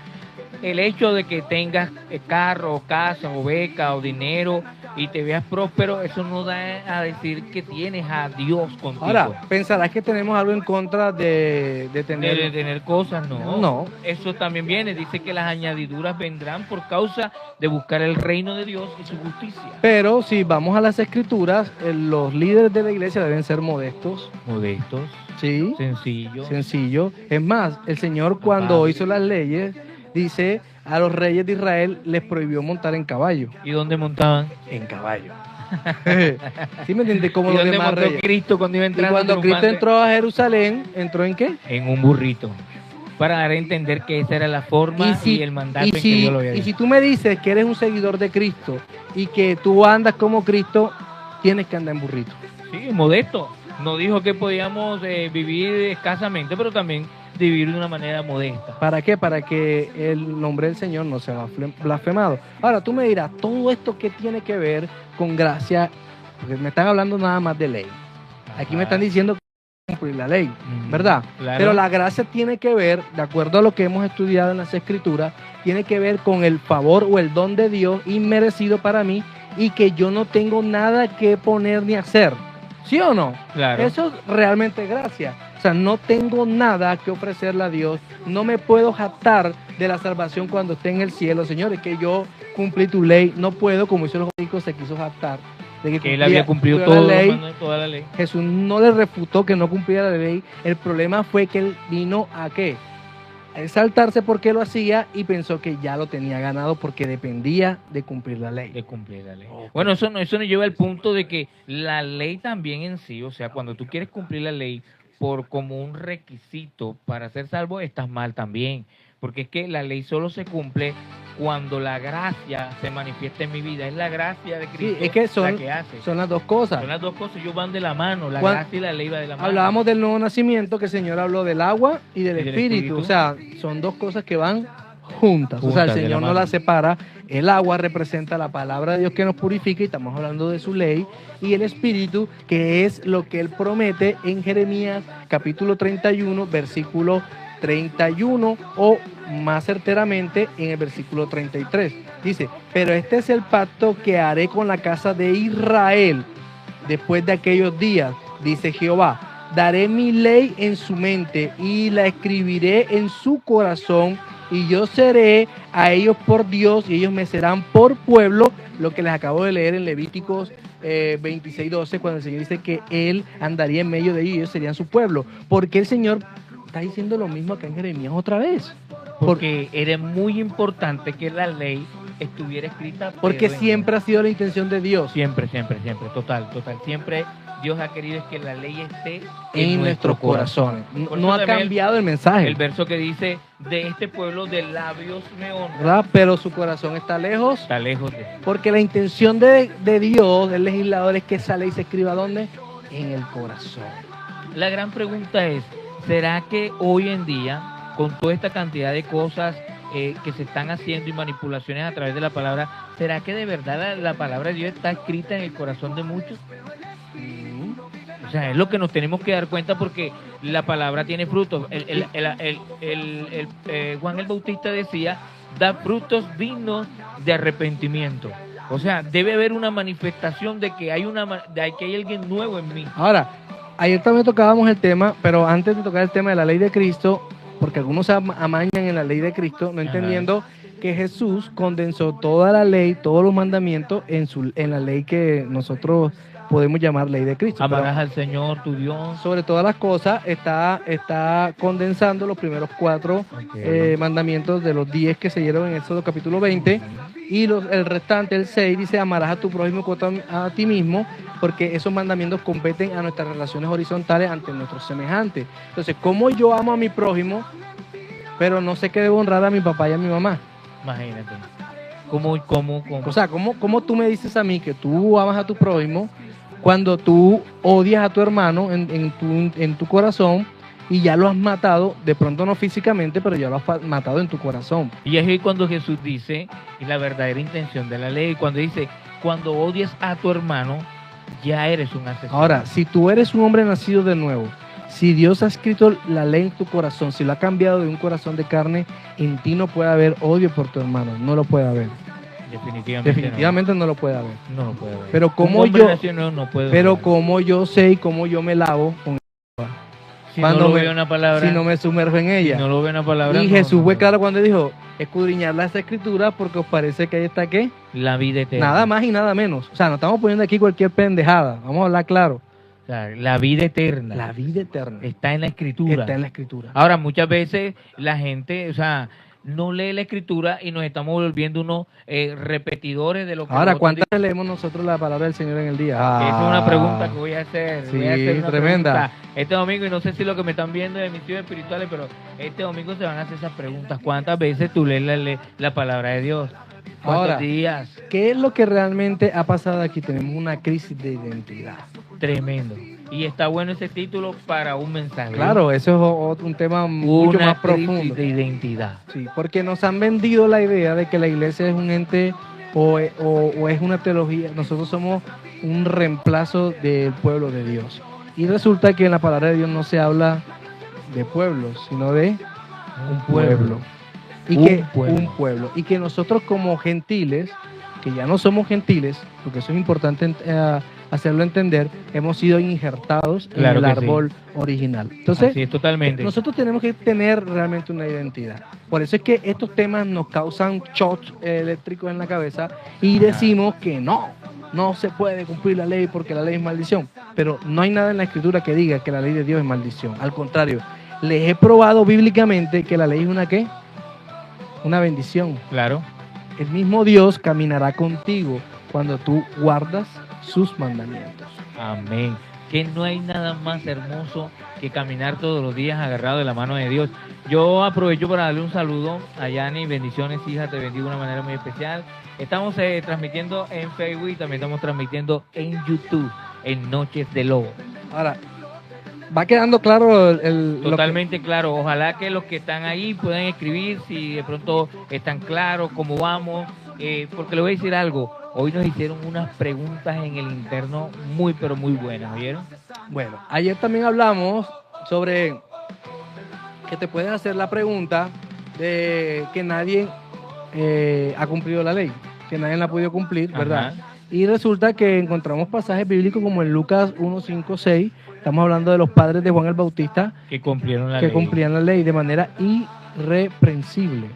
el hecho de que tengas carro, casa o beca o dinero y te veas próspero, eso no da a decir que tienes a Dios contigo. Ahora, pensarás que tenemos algo en contra de tener... De tener cosas, no. No. Eso también viene, dice que las añadiduras vendrán por causa de buscar el reino de Dios y su justicia. Pero si vamos a las escrituras, los líderes de la iglesia deben ser modestos, Modestos, ¿sí? sencillos. Sencillo. Es más, el Señor cuando Amable. hizo las leyes, dice, a los reyes de Israel les prohibió montar en caballo. ¿Y dónde montaban? En caballo. ¿Sí me entiendes? Como ¿Y los dónde demás montó reyes. Cristo cuando iba Y entrando? cuando Cristo triunfante? entró a Jerusalén, ¿entró en qué? En un burrito. Para dar a entender que esa era la forma y, el mandato en que Dios lo había y dicho. si tú me dices que eres un seguidor de Cristo y que tú andas como Cristo, tienes que andar en burrito. Sí, modesto. No dijo que podíamos vivir escasamente, pero también vivir de una manera modesta. ¿Para qué? Para que el nombre del Señor no sea blasfemado. Ahora, tú me dirás, ¿todo esto qué tiene que ver con gracia? Porque me están hablando nada más de ley. Aquí me están diciendo que cumplir la ley, ¿verdad? Claro. Pero la gracia tiene que ver, de acuerdo a lo que hemos estudiado en las Escrituras, tiene que ver con el favor o el don de Dios inmerecido para mí y que yo no tengo nada que poner ni hacer. ¿Sí o no? Claro. Eso es realmente gracia. O sea, no tengo nada que ofrecerle a Dios. No me puedo jactar de la salvación cuando esté en el cielo. Señores, que yo cumplí tu ley. No puedo, como hizo los ricos, se quiso jactar. De Que él había cumplido toda la ley. Jesús no le refutó que no cumpliera la ley. El problema fue que él vino a ¿qué? A exaltarse porque lo hacía y pensó que ya lo tenía ganado porque dependía de cumplir la ley. De cumplir la ley. Ok. Bueno, eso nos lleva al punto de que la ley también en sí, o sea, cuando tú quieres cumplir la ley por como un requisito para ser salvo, estás mal también. Porque es que la ley solo se cumple cuando la gracia se manifiesta en mi vida. Es la gracia de Cristo Sí, es que la que hace. son las dos cosas. Son las dos cosas, ellos van de la mano, la Cuan- gracia y la ley va de la mano. Hablábamos del nuevo nacimiento, que el Señor habló del agua y del Y del espíritu. espíritu. O sea, son dos cosas que van juntas. O sea, el Juntas, de la Señor no mano. las separa. El agua representa la palabra de Dios que nos purifica y estamos hablando de su ley. Y el espíritu, que es lo que Él promete en Jeremías capítulo 31, versículo 31 o más certeramente en el versículo 33. Dice, pero este es el pacto que haré con la casa de Israel después de aquellos días, dice Jehová. Daré mi ley en su mente y la escribiré en su corazón y yo seré a ellos por Dios y ellos me serán por pueblo, lo que les acabo de leer en Levíticos 26:12, cuando el Señor dice que Él andaría en medio de ellos y ellos serían su pueblo. Porque el Señor está diciendo lo mismo acá en Jeremías otra vez. Porque era muy importante que la ley estuviera escrita. Porque pero en- siempre ha sido la intención de Dios Siempre, total. Siempre Dios ha querido es que la ley esté en nuestros corazones. Por No eso ha también cambiado el mensaje, El verso que dice, de este pueblo de labios me honra, ¿verdad? Pero su corazón está lejos. está lejos de... Porque la intención de Dios, del legislador, es que esa ley se escriba ¿dónde? En el corazón. La gran pregunta es, ¿será que hoy en día, con toda esta cantidad de cosas que se están haciendo y manipulaciones a través de la palabra, ¿será que de verdad la palabra de Dios está escrita en el corazón de muchos? O sea, es lo que nos tenemos que dar cuenta porque la palabra tiene frutos. Juan el Bautista decía, da frutos dignos de arrepentimiento. O sea, debe haber una manifestación de que hay que hay alguien nuevo en mí. Ahora, ayer también tocábamos el tema, pero antes de tocar el tema de la ley de Cristo, porque algunos se amañan en la ley de Cristo, no Ajá. entendiendo que Jesús condensó toda la ley, todos los mandamientos en la ley que nosotros podemos llamar ley de Cristo. Amarás al Señor, tu Dios. Sobre todas las cosas, está condensando los primeros 4 mandamientos de los 10 que se dieron en Éxodo capítulo 20, y el restante, el 6, dice, amarás a tu prójimo como a ti mismo, porque esos mandamientos competen a nuestras relaciones horizontales ante nuestros semejantes. Entonces, ¿cómo yo amo a mi prójimo, pero no sé que debo honrar a mi papá y a mi mamá? Imagínate. ¿Cómo? O sea, ¿cómo tú me dices a mí que tú amas a tu prójimo cuando tú odias a tu hermano en tu corazón y ya lo has matado, de pronto no físicamente, pero ya lo has matado en tu corazón? Y es ahí cuando Jesús dice, y la verdadera intención de la ley, cuando dice, cuando odias a tu hermano, ya eres un asesino. Ahora, si tú eres un hombre nacido de nuevo, si Dios ha escrito la ley en tu corazón, si lo ha cambiado de un corazón de carne, en ti no puede haber odio por tu hermano, no lo puede haber. Definitivamente no lo puede haber. No lo puede haber. Pero Un como hombre yo, nació nuevo no puede pero haber. como yo sé y como yo me lavo con Si cuando no lo me- veo una palabra, si no me sumerjo en ella. si no lo veo una palabra, Y no, Jesús no, fue no. claro cuando dijo, escudriñad las escrituras porque os parece que ahí está qué. La vida eterna. Nada más y nada menos. O sea, no estamos poniendo aquí cualquier pendejada. Vamos a hablar claro. O sea, la vida eterna La vida eterna está en la escritura. está en la escritura. Ahora, muchas veces la gente, o sea, no lee la escritura y nos estamos volviendo unos repetidores de lo que Ahora, nosotros ¿cuántas veces leemos nosotros la palabra del Señor en el día? Esa es una pregunta que voy a hacer. Sí, voy a hacer una tremenda. pregunta este domingo, y no sé si lo que me están viendo de mis hijos espirituales, pero este domingo se van a hacer esas preguntas. ¿Cuántas veces tú lees la palabra de Dios? ¿Cuántos Ahora, días? ¿qué es lo que realmente ha pasado aquí? Tenemos una crisis de identidad. Tremendo. Y está bueno ese título para un mensaje. Claro, eso es un tema mucho Una más crisis profundo. de identidad. Sí, porque nos han vendido la idea de que la iglesia es un ente o es una teología. Nosotros somos un reemplazo del pueblo de Dios. Y resulta que en la palabra de Dios no se habla de pueblos, sino de un pueblo. Un pueblo. Y que nosotros como gentiles, que ya no somos gentiles, porque eso es importante hacerlo entender, hemos sido injertados Claro en el que sí. árbol original. Entonces, Así es, totalmente. nosotros tenemos que tener realmente una identidad. Por eso es que estos temas nos causan shocks eléctricos en la cabeza y decimos que no se puede cumplir la ley porque la ley es maldición. Pero no hay nada en la escritura que diga que la ley de Dios es maldición. Al contrario, les he probado bíblicamente que la ley es una ¿qué? Una bendición. Claro. El mismo Dios caminará contigo cuando tú guardas sus mandamientos. Amén. Que no hay nada más hermoso que caminar todos los días agarrado de la mano de Dios. Yo aprovecho para darle un saludo a Yani. Bendiciones, hija, te bendigo de una manera muy especial. Estamos transmitiendo en Facebook y también estamos transmitiendo en YouTube, en Noches de Lobo. Ahora, va quedando claro lo que- Totalmente claro. Ojalá que los que están ahí puedan escribir si de pronto están claros cómo vamos. Porque le voy a decir algo. Hoy nos hicieron unas preguntas en el interno muy, pero muy buenas, ¿vieron? Bueno, ayer también hablamos sobre que te puedes hacer la pregunta de que nadie ha cumplido la ley, que nadie la ha podido cumplir, ¿verdad? Ajá. Y resulta que encontramos pasajes bíblicos como en Lucas 1, 5, 6, estamos hablando de los padres de Juan el Bautista Que cumplieron la que ley. cumplían la ley de manera irreprensible,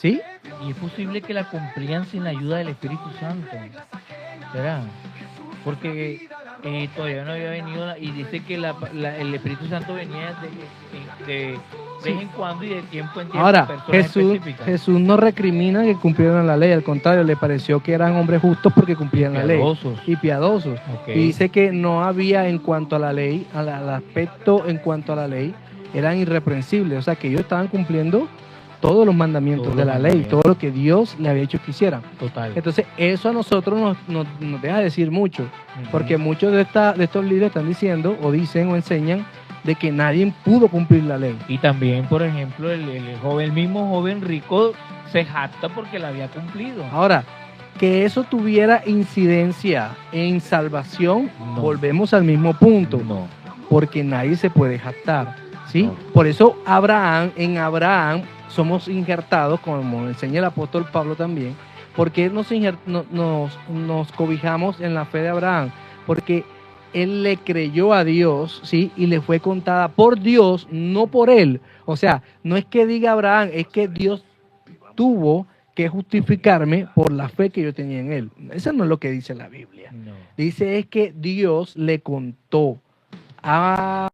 ¿sí? Y es posible que la cumplían sin la ayuda del Espíritu Santo. ¿Verdad? Porque todavía no había venido y dice que el Espíritu Santo venía de Sí. vez en cuando y de tiempo en tiempo. Ahora, personas específicas. Jesús no recrimina que cumplieran la ley, al contrario, le pareció que eran hombres justos porque cumplían la ley Piadosos. y piadosos. Ok. Y dice que no había en cuanto a la ley, al aspecto en cuanto a la ley, eran irreprensibles, o sea que ellos estaban cumpliendo todos los mandamientos Todos de los la ley, mandamientos. todo lo que Dios le había hecho que hicieran. Total. Entonces, eso a nosotros nos deja decir mucho, Ujú. porque muchos de estos líderes están diciendo, o dicen, o enseñan, de que nadie pudo cumplir la ley. Y también, por ejemplo, el mismo joven rico se jacta porque la había cumplido. Ahora, que eso tuviera incidencia en salvación, No. volvemos al mismo punto, No. porque nadie se puede jactar, ¿sí? No. Por eso en Abraham somos injertados, como enseña el apóstol Pablo también, porque nos cobijamos en la fe de Abraham, porque él le creyó a Dios, ¿sí? Y le fue contada por Dios, no por él. O sea, no es que diga Abraham, es que Dios tuvo que justificarme por la fe que yo tenía en él. Eso no es lo que dice la Biblia. No. Dice es que Dios le contó a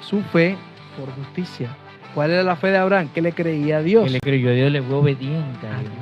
su fe por justicia. ¿Cuál era la fe de Abraham? Que le creía a Dios. Que le creyó a Dios, le fue obediente a Dios.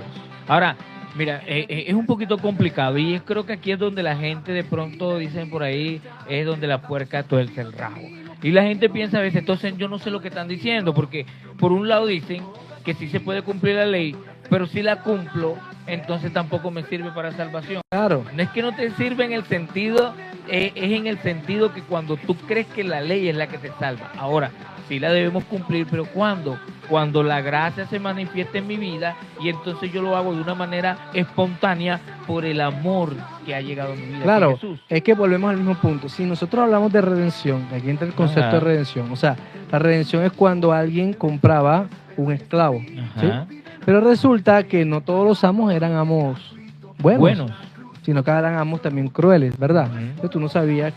Ahora, mira, es un poquito complicado y creo que aquí es donde la gente de pronto, dicen por ahí, es donde la puerca tuerce el rabo. Y la gente piensa a veces, entonces yo no sé lo que están diciendo, porque por un lado dicen que sí se puede cumplir la ley, pero si la cumplo, entonces tampoco me sirve para salvación. Claro. No es que no te sirve en el sentido, es en el sentido que cuando tú crees que la ley es la que te salva. Ahora, sí la debemos cumplir, pero ¿cuándo? Cuando la gracia se manifiesta en mi vida y entonces yo lo hago de una manera espontánea por el amor que ha llegado a mi vida. Claro, que es Jesús. es que volvemos al mismo punto. Si nosotros hablamos de redención, aquí entra el concepto Ajá. de redención. O sea, la redención es cuando alguien compraba un esclavo. ¿sí? Ajá. Pero resulta que no todos los amos eran amos buenos, sino que eran amos también crueles, ¿verdad? Ujú. Entonces tú no sabías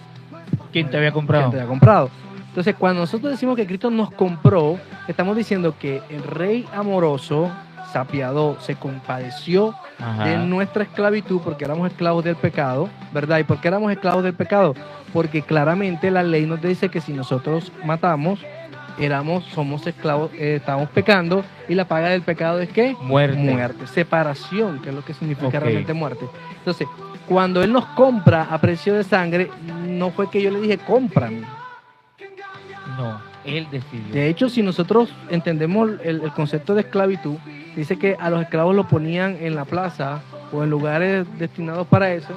¿Quién te había comprado? quién te había comprado. Entonces, cuando nosotros decimos que Cristo nos compró, estamos diciendo que el Rey amoroso se apiadó, se compadeció Ajá. de nuestra esclavitud, porque éramos esclavos del pecado, ¿verdad? ¿Y por qué éramos esclavos del pecado? Porque claramente la ley nos dice que si nosotros matamos, somos esclavos, estamos pecando, y la paga del pecado es ¿qué? Muerte. Muerte, separación, que es lo que significa Ok. realmente muerte. Entonces, cuando Él nos compra a precio de sangre, no fue que yo le dije, cómprame. No, él decidió. De hecho, si nosotros entendemos el concepto de esclavitud, dice que a los esclavos los ponían en la plaza o en lugares destinados para eso,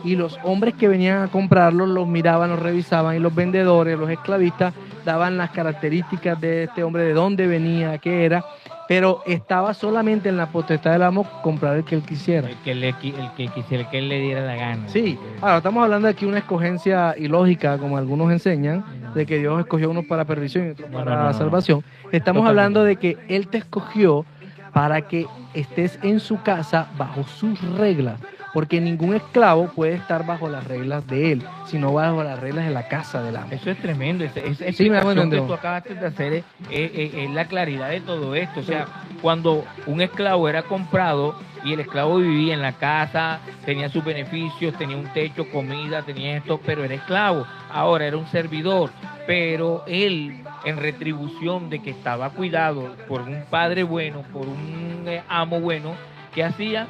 y los hombres que venían a comprarlos los miraban, los revisaban, y los vendedores, los esclavistas, daban las características de este hombre, de dónde venía, qué era, pero estaba solamente en la potestad del amo comprar el que él quisiera. El que quisiera, el que él le diera la gana. Sí, ahora estamos hablando aquí de una escogencia ilógica, como algunos enseñan, de que Dios escogió unos para perdición y otros No, para no, no, no. salvación. Estamos Totalmente. hablando de que Él te escogió para que estés en su casa bajo sus reglas, porque ningún esclavo puede estar bajo las reglas de Él, sino bajo las reglas de la casa del amo. Eso es tremendo. Esa Sí, me hago explicación que entender. tú acabaste de hacer es la claridad de todo esto. O sea, cuando un esclavo era comprado y el esclavo vivía en la casa, tenía sus beneficios, tenía un techo, comida, tenía esto, pero era esclavo. Ahora era un servidor, pero él, en retribución de que estaba cuidado por un padre bueno, por un amo bueno, ¿qué hacía?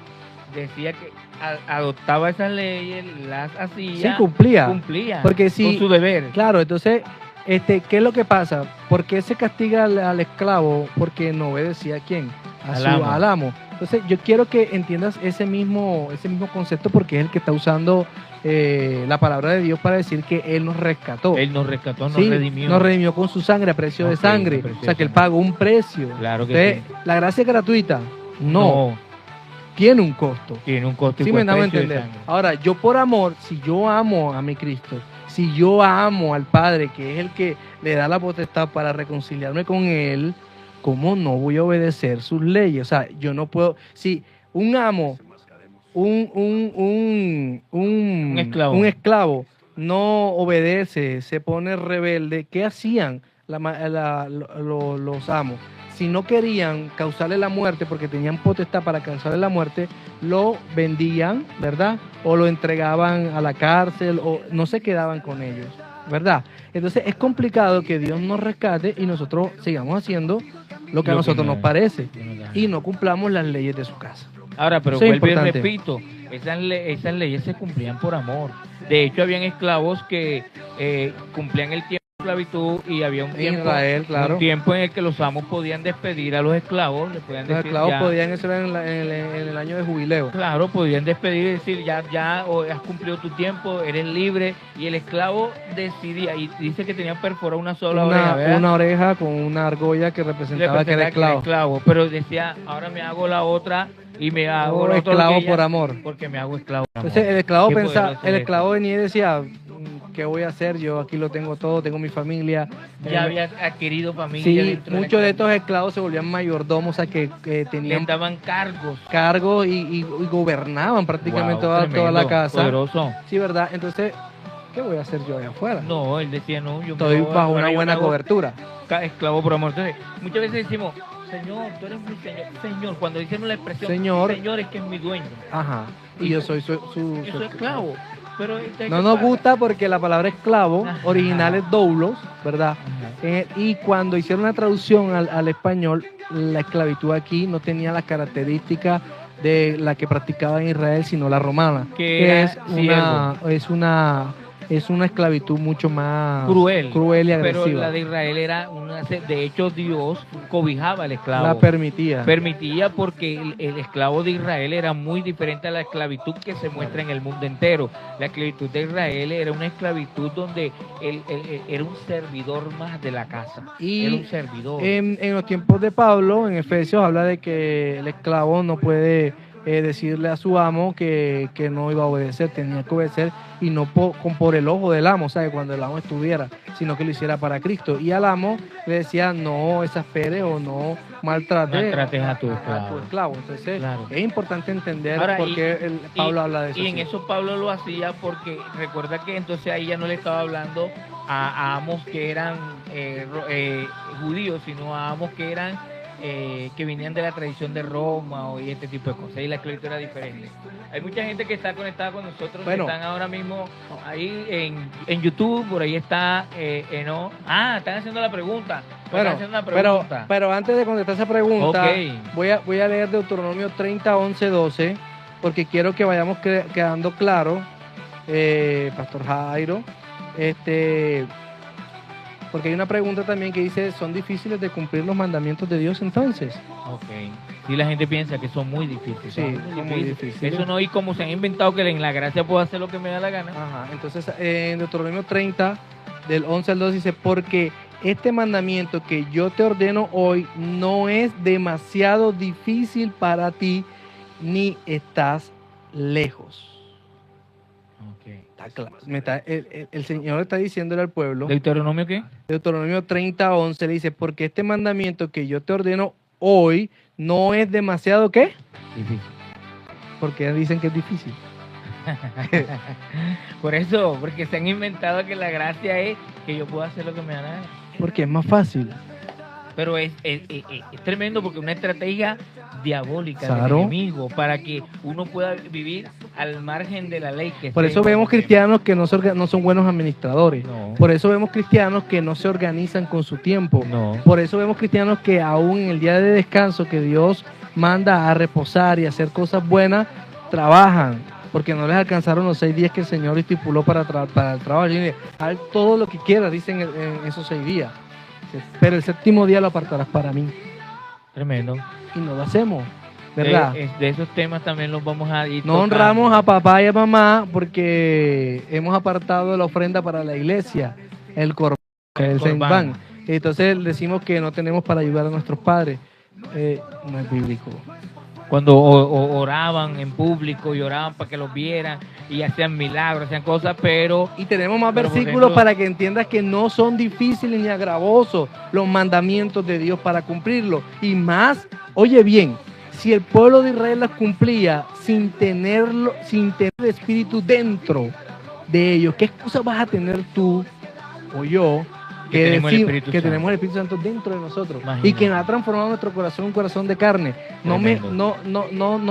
Decía que adoptaba esas leyes, las hacía, Sí, cumplía. Porque con su deber. Claro, entonces, ¿qué es lo que pasa? ¿Por qué se castiga al esclavo? Porque no obedecía a quién, al amo. Entonces, yo quiero que entiendas ese mismo concepto, porque es el que está usando la palabra de Dios para decir que Él nos rescató. Él nos rescató, nos Sí, redimió. nos redimió con su sangre, a precio de Ok, sangre. a precio O sea, de que Él sangre. pagó un precio. Claro que Entonces, ¿la gracia es gratuita? No, tiene un costo. tiene un costo y Sí, fue me daba a precio de entender. sangre. Ahora, yo por amor, si yo amo a mi Cristo, si yo amo al Padre, que es el que le da la potestad para reconciliarme con Él, ¿cómo no voy a obedecer sus leyes? O sea, yo no puedo. Si un amo, un esclavo no obedece, se pone rebelde, ¿qué hacían los amos? Si no querían causarle la muerte, porque tenían potestad para causarle la muerte, lo vendían, ¿verdad? O lo entregaban a la cárcel, o no se quedaban con ellos, ¿verdad? Entonces es complicado que Dios nos rescate y nosotros sigamos haciendo lo que a nosotros nos parece y no cumplamos las leyes de su casa. Ahora, pero Eso es vuelvo y importante. repito, esas leyes se cumplían por amor. De hecho, habían esclavos que cumplían el tiempo de esclavitud y había un tiempo, Israel, claro. un tiempo en el que los amos podían despedir a los esclavos, le podían Los decir esclavos ya, podían eso en el año de jubileo. claro, podían despedir y decir ya has cumplido tu tiempo, eres libre, y el esclavo decidía, y dice que tenía perforada una sola oreja, ¿verdad? Una oreja con una argolla que representaba que era esclavo. Pero decía, ahora me hago la otra y me hago O lo otro esclavo que ella- por amor. porque me hago esclavo por amor. Entonces el esclavo Qué pensaba, poderoso el es esclavo venía y decía, ¿qué voy a hacer? Yo aquí lo tengo todo, tengo mi familia. Ya había adquirido familia. Sí, dentro de la muchos de esclavitud. estos esclavos se volvían mayordomos, o sea, que Le tenían daban cargos. cargos y gobernaban prácticamente Wow, toda la tremendo, casa. Poderoso. Sí, ¿verdad? Entonces, ¿qué voy a hacer yo allá afuera? No, él decía, no, yo Estoy me voy, bajo ahora una yo buena me hago cobertura. esclavo por amor. Entonces, muchas veces decimos, Señor, tú eres mi Señor. Señor, cuando decimos la expresión, Señor. es que es mi dueño. Ajá. Y yo soy Yo soy esclavo. Pero No nos gusta porque la palabra esclavo Ajá. original es doulos, ¿verdad? Ajá. Y cuando hicieron la traducción al español, la esclavitud aquí no tenía las características de la que practicaba en Israel, sino la romana, Que que era es una esclavitud mucho más Cruel. y Pero agresiva. la de Israel era de hecho, Dios cobijaba al esclavo. La permitía. Permitía porque el esclavo de Israel era muy diferente a la esclavitud que se muestra en el mundo entero. La esclavitud de Israel era una esclavitud donde él era un servidor más de la casa. Y era un servidor. En los tiempos de Pablo, en Efesios, habla de que el esclavo no puede decirle a su amo que no iba a obedecer, tenía que obedecer y no por el ojo del amo, ¿sabes? Cuando el amo estuviera, sino que lo hiciera para Cristo. Y al amo le decía, no exasperes o no maltrates a tu esclavo. Entonces, Claro. es importante entender Ahora, por qué Pablo habla de eso. Y en sí. eso Pablo lo hacía porque recuerda que entonces ahí ya no le estaba hablando a amos que eran judíos, sino a amos que eran que venían de la tradición de Roma y este tipo de cosas, y la esclavitud era diferente. Hay mucha gente que está conectada con nosotros, Bueno. que están ahora mismo ahí en YouTube, por ahí está, ¿no? Están haciendo la pregunta. Bueno, están haciendo la pregunta. pero antes de contestar esa pregunta, Ok. voy a leer Deuteronomio 30, 11, 12, porque quiero que vayamos quedando claro, Pastor Jairo, porque hay una pregunta también que dice, ¿son difíciles de cumplir los mandamientos de Dios entonces? Ok. Y la gente piensa que son muy difíciles. Sí, son muy difíciles. Eso no, y como se han inventado que en la gracia puedo hacer lo que me da la gana. Ajá, entonces en Deuteronomio 30, del 11 al 12 dice, porque este mandamiento que yo te ordeno hoy no es demasiado difícil para ti, ni estás lejos. Ok. Está claro. El Señor está diciéndole al pueblo, ¿Deuteronomio qué? Deuteronomio 30, 11 le dice, porque este mandamiento que yo te ordeno hoy no es demasiado, ¿qué? Difícil. Porque dicen que es difícil. Por eso, porque se han inventado que la gracia es que yo puedo hacer lo que me da la gana. Porque es más fácil. Pero es tremendo porque es una estrategia diabólica del Claro. enemigo para que uno pueda vivir al margen de la ley. Que Por esté eso vemos bajo cristianos que no son buenos administradores. No. Por eso vemos cristianos que no se organizan con su tiempo. No. Por eso vemos cristianos que aún en el día de descanso que Dios manda a reposar y hacer cosas buenas, trabajan. Porque no les alcanzaron los 6 días que el Señor estipuló para el trabajo. Y haz todo lo que quieras, dicen en esos 6 días. Pero el séptimo día lo apartarás para mí. Tremendo. Y no lo hacemos, ¿verdad? De esos temas también los vamos a ir No tocando. honramos a papá y a mamá porque hemos apartado la ofrenda para la iglesia, el corbán, el Corbán. Seinbán. Entonces decimos que no tenemos para ayudar a nuestros padres. No es bíblico. Cuando oraban en público y oraban para que los vieran y hacían milagros, hacían cosas, pero Y tenemos más Pero, por versículos ejemplo, para que entiendas que no son difíciles ni agravosos los mandamientos de Dios para cumplirlos. Y más, oye bien, si el pueblo de Israel las cumplía sin tener el Espíritu dentro de ellos, ¿qué excusa vas a tener tú o yo Que tenemos el Espíritu que Santo. tenemos el Espíritu Santo dentro de nosotros? Imagínate. Y que nos ha transformado nuestro corazón en un corazón de carne? No Tremendo.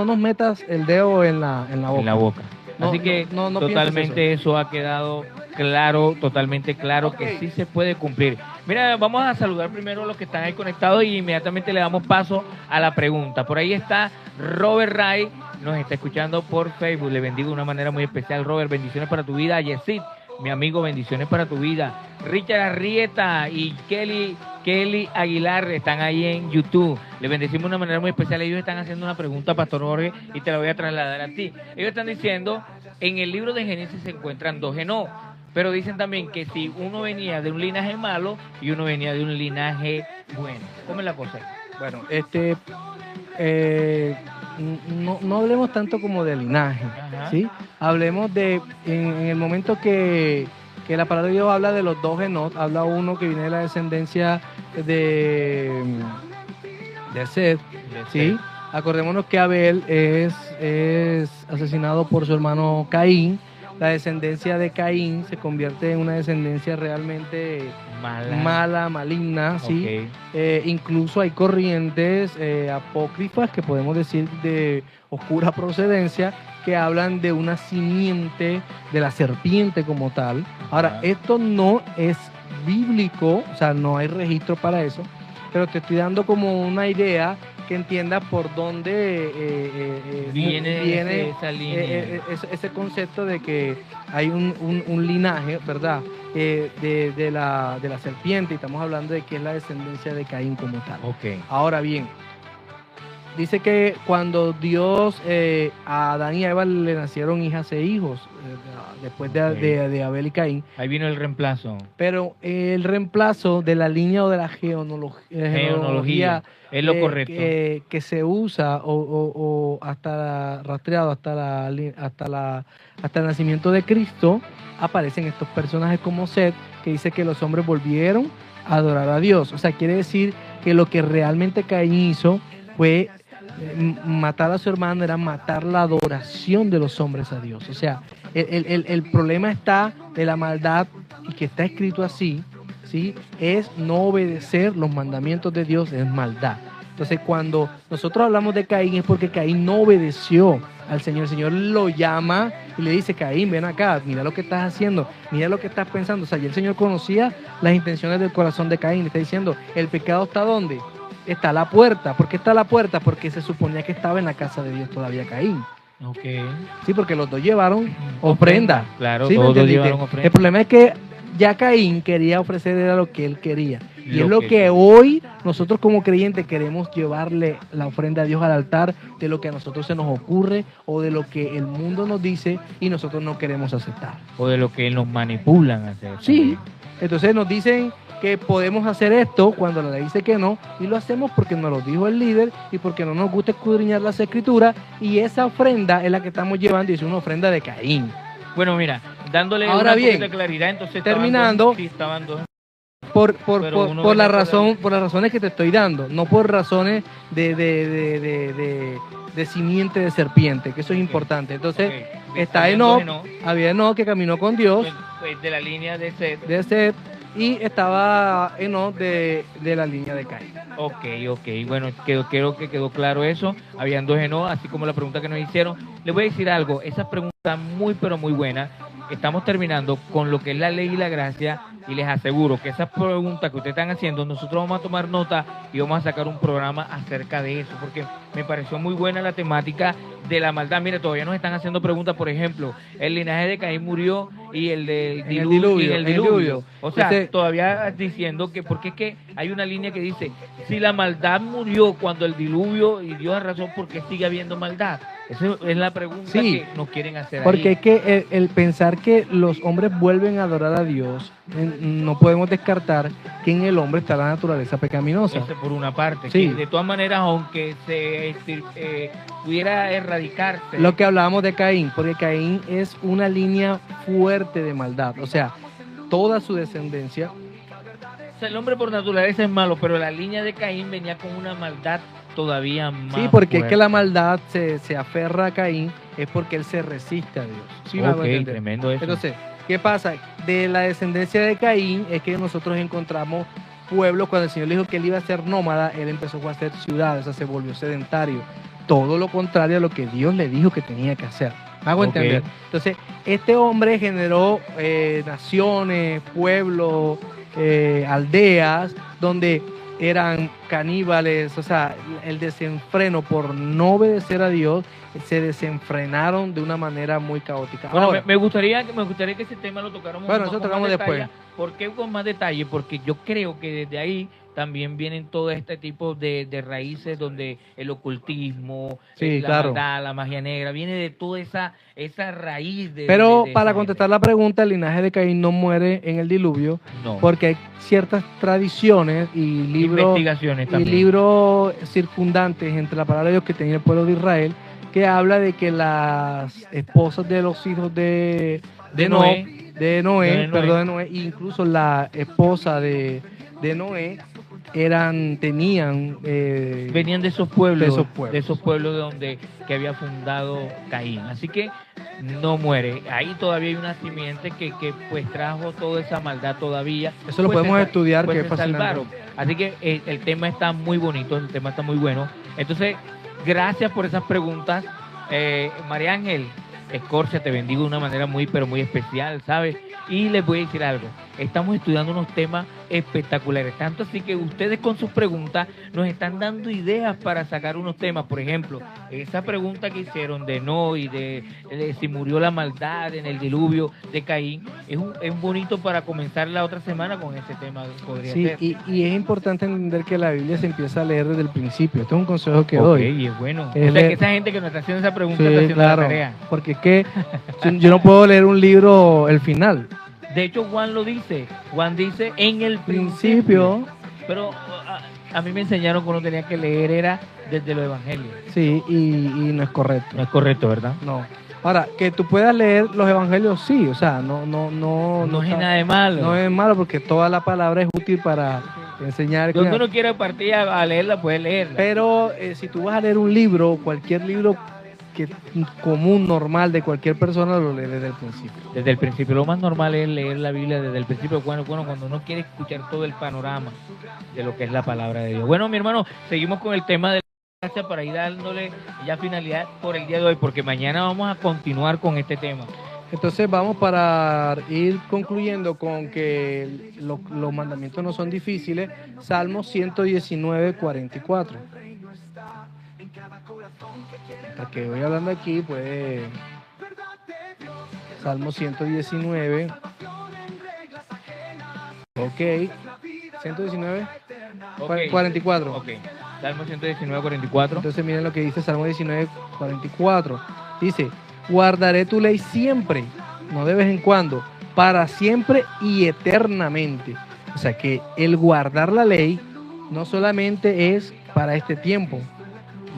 nos metas el dedo en la boca. en la boca. No, Así que no totalmente eso ha quedado claro, totalmente claro que Ok. sí se puede cumplir. Mira, vamos a saludar primero a los que están ahí conectados y inmediatamente le damos paso a la pregunta. Por ahí está Robert Ray, nos está escuchando por Facebook. Le bendigo de una manera muy especial, Robert. Bendiciones para tu vida. Yesid, mi amigo, bendiciones para tu vida. Richard Arrieta y Kelly Aguilar están ahí en YouTube. Les bendecimos de una manera muy especial. Ellos están haciendo una pregunta, Pastor Jorge, y te la voy a trasladar a ti. Ellos están diciendo, en el libro de Génesis se encuentran 2 Enoc, pero dicen también que si uno venía de un linaje malo y uno venía de un linaje bueno. ¿Cómo es la cosa? Bueno, no hablemos tanto como de linaje, Ajá. ¿sí? Hablemos en el momento que la palabra de Dios habla de los 2 Enoc, habla uno que viene de la descendencia de Seth, ¿sí? Acordémonos que Abel es asesinado por su hermano Caín. La descendencia de Caín se convierte en una descendencia realmente mala, maligna, ¿sí? Incluso hay corrientes apócrifas que podemos decir de oscura procedencia que hablan de una simiente de la serpiente como tal. Ahora, esto no es bíblico, o sea, no hay registro para eso, pero te estoy dando como una idea que entiendas por dónde viene esa línea. ese concepto de que hay un linaje, ¿verdad? De la serpiente, y estamos hablando de que es la descendencia de Caín como tal. Ok. Ahora bien, dice que cuando Dios a Adán y a Eva le nacieron hijas e hijos, después de Abel y Caín, Ahí vino el reemplazo. pero el reemplazo de la línea o de la genealogía Es lo correcto. que se usa o hasta rastreado hasta el nacimiento de Cristo, aparecen estos personajes como Seth, que dice que los hombres volvieron a adorar a Dios. O sea, quiere decir que lo que realmente Caín hizo fue matar a su hermano, era matar la adoración de los hombres a Dios. O sea, el problema está de la maldad, y que está escrito así, ¿sí? Es no obedecer los mandamientos de Dios, es maldad. Entonces, cuando nosotros hablamos de Caín, es porque Caín no obedeció al Señor. El Señor lo llama y le dice: Caín, ven acá, mira lo que estás haciendo, mira lo que estás pensando. O sea, y el Señor conocía las intenciones del corazón de Caín. Le está diciendo: el pecado está ¿dónde? Está a la puerta. ¿Por qué está a la puerta? Porque se suponía que estaba en la casa de Dios todavía Caín. Ok. Sí, porque los dos llevaron ofrenda. Claro, ¿Sí, me todos entendiste? llevaron ofrenda. El problema es que ya Caín quería ofrecer era lo que él quería. Y Lo es lo que que quería. hoy nosotros como creyentes queremos llevarle la ofrenda a Dios al altar, de lo que a nosotros se nos ocurre o de lo que el mundo nos dice y nosotros no queremos aceptar. O de lo que nos manipulan a hacer. Sí, entonces nos dicen que podemos hacer esto cuando la ley dice que no, y lo hacemos porque nos lo dijo el líder y porque no nos gusta escudriñar las escrituras, y esa ofrenda es la que estamos llevando y es una ofrenda de Caín. Bueno, mira, dándole Ahora una bien, poquita de claridad, entonces terminando, estaban dos. Por Pero uno la venía razón, por las razones que te estoy dando, no por razones de simiente de serpiente, que eso es importante. Entonces, Ok. está Habían Enoc, dos Enoc, había Enoc que caminó con Dios, pues, de la línea de Seth. de Seth, y estaba Enoc de la línea de Caín. Ok. Bueno, creo que quedó claro eso. Habían dos Enoc, así como la pregunta que nos hicieron. Les voy a decir algo, esa pregunta muy, pero muy buena. Estamos terminando con lo que es la ley y la gracia, y les aseguro que esas preguntas que ustedes están haciendo, nosotros vamos a tomar nota y vamos a sacar un programa acerca de eso, porque me pareció muy buena la temática de la maldad. Mire, todavía nos están haciendo preguntas, por ejemplo, el linaje de Caín murió y el del En el diluvio. diluvio, y el en el diluvio. diluvio. O sea, Ese- todavía diciendo que, porque es que hay una línea que dice, si la maldad murió cuando el diluvio y Dios arrasó, ¿por qué sigue habiendo maldad? Esa es la pregunta Sí, que nos quieren hacer Porque ahí. es que el pensar que los hombres vuelven a adorar a Dios, no podemos descartar que en el hombre está la naturaleza pecaminosa. Eso por una parte. Sí. Que de todas maneras, aunque se pudiera erradicarse, Lo que hablábamos de Caín, porque Caín es una línea fuerte de maldad. O sea, toda su descendencia. o sea, el hombre por naturaleza es malo, pero la línea de Caín venía con una maldad todavía más Sí, porque es fuerte. que la maldad se aferra a Caín, es porque él se resiste a Dios. ¿Sí me hago Ok, entender? tremendo eso. Entonces, ¿qué pasa? De la descendencia de Caín es que nosotros encontramos pueblos. Cuando el Señor le dijo que él iba a ser nómada, él empezó a hacer ciudades, o sea, se volvió sedentario. Todo lo contrario a lo que Dios le dijo que tenía que hacer. ¿Me hago Ok. entender? Entonces, este hombre generó naciones, pueblos, aldeas, donde eran caníbales. O sea, el desenfreno por no obedecer a Dios, se desenfrenaron de una manera muy caótica. Bueno, Ahora, me gustaría que ese tema lo tocáramos Bueno, con eso más tocamos detalle. después. ¿Por qué con más detalle? Porque yo creo que desde ahí también vienen todo este tipo de raíces donde el ocultismo, Sí, la claro. maldad, la magia negra, viene de toda esa raíz de... pero de para esa contestar la pregunta, el linaje de Caín no muere en el diluvio, gente. No. porque hay ciertas tradiciones y libros Investigaciones y también. libros circundantes entre la palabra de Dios que tenía el pueblo de Israel, que habla de que las esposas de los hijos de Noé, De Noé. e incluso la esposa de Noé tenían Venían de esos pueblos, de esos pueblos. de donde que había fundado Caín. Así que no muere. Ahí todavía hay una simiente que pues trajo toda esa maldad todavía. Eso lo Pues podemos se- estudiar, pues que es se fascinante. salvaron. Así que el tema está muy bonito, el tema está muy bueno. Entonces, gracias por esas preguntas. María Ángel Escorcia, te bendigo de una manera muy, pero muy especial, ¿sabes? Y les voy a decir algo. Estamos estudiando unos temas espectaculares. Tanto así que ustedes con sus preguntas nos están dando ideas para sacar unos temas. Por ejemplo, esa pregunta que hicieron de no y de si murió la maldad en el diluvio de Caín, es bonito para comenzar la otra semana con ese tema. Podría Sí, ser. y es importante entender que la Biblia se empieza a leer desde el principio. Este es un consejo que Ok, doy. y es bueno. Es O sea, leer- que esa gente que nos está haciendo esa pregunta Sí, está haciendo claro, la tarea. porque es que yo no puedo leer un libro el final. De hecho, Juan lo dice. Juan dice en el Principio, Pero a mí me enseñaron que uno tenía que leer era desde los evangelios. sí, y no es correcto. No es correcto, ¿verdad? No. Ahora, que tú puedas leer los evangelios, sí, o sea, no No es está- nada de malo. no es malo porque toda la palabra es útil para enseñar. Donde uno quiera partir a leerla, puede leerla. Pero si tú vas a leer un libro, cualquier libro que común, normal, de cualquier persona, lo lees desde el principio. Desde el principio, lo más normal es leer la Biblia desde el principio. Bueno, cuando uno quiere escuchar todo el panorama de lo que es la palabra de Dios. Bueno, mi hermano, seguimos con el tema de la gracia para ir dándole ya finalidad por el día de hoy, porque mañana vamos a continuar con este tema. Entonces vamos para ir concluyendo con que los mandamientos no son difíciles. Salmo 119, 44. Hasta que voy hablando aquí, pues Salmo 119. Ok. 119, Ok. 44. Ok. Salmo 119, 44. Entonces miren lo que dice Salmo 19, 44. Dice, guardaré tu ley siempre, no de vez en cuando, para siempre y eternamente. O sea que el guardar la ley no solamente es para este tiempo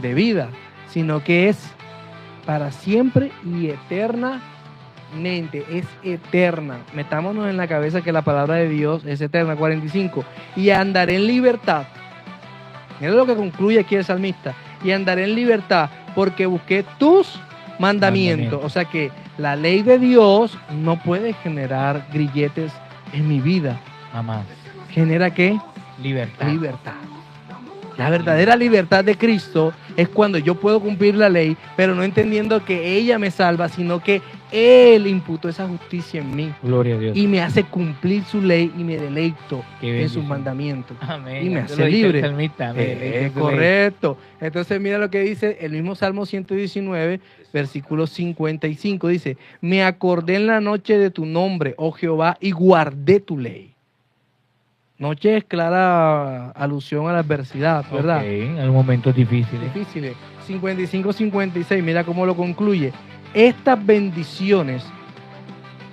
de vida, sino que es para siempre y eternamente. Es eterna. Metámonos en la cabeza que la palabra de Dios es eterna. 45. Y andaré en libertad. Mira lo que concluye aquí el salmista. Y andaré en libertad porque busqué tus mandamientos. O sea que la ley de Dios no puede generar grilletes en mi vida. Mamá. ¿Genera qué? Libertad. Libertad. La verdadera libertad de Cristo es cuando yo puedo cumplir la ley, pero no entendiendo que ella me salva, sino que Él imputó esa justicia en mí Gloria a Dios. y me hace cumplir su ley y me deleito Qué en sus bendición. mandamientos. Amén. Y me Eso hace lo dice el libre. salmista, me deleito en su ley. Correcto. Entonces mira lo que dice el mismo Salmo 119, versículo 55. Dice, me acordé en la noche de tu nombre, oh Jehová, y guardé tu ley. Noche es clara alusión a la adversidad, ¿verdad? Ok, en momentos difíciles. Difíciles. 55-56, mira cómo lo concluye. Estas bendiciones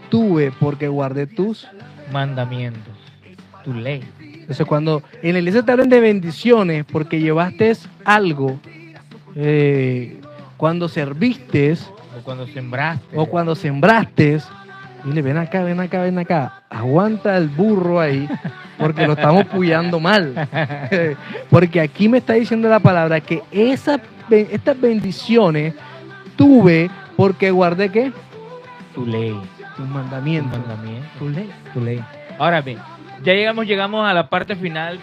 tuve porque guardé tus. Mandamientos. Tu ley. Entonces, cuando en la iglesia te hablan de bendiciones porque llevaste algo, cuando serviste O cuando sembraste. o cuando sembraste, dile, ven acá, ven acá, ven acá, aguanta el burro ahí, porque lo estamos puyando mal. Porque aquí me está diciendo la palabra que estas bendiciones tuve porque guardé ¿qué? Tu ley. Tus Tu mandamientos. mandamiento. Tu ley. Tu ley. Ahora bien, ya llegamos a la parte final.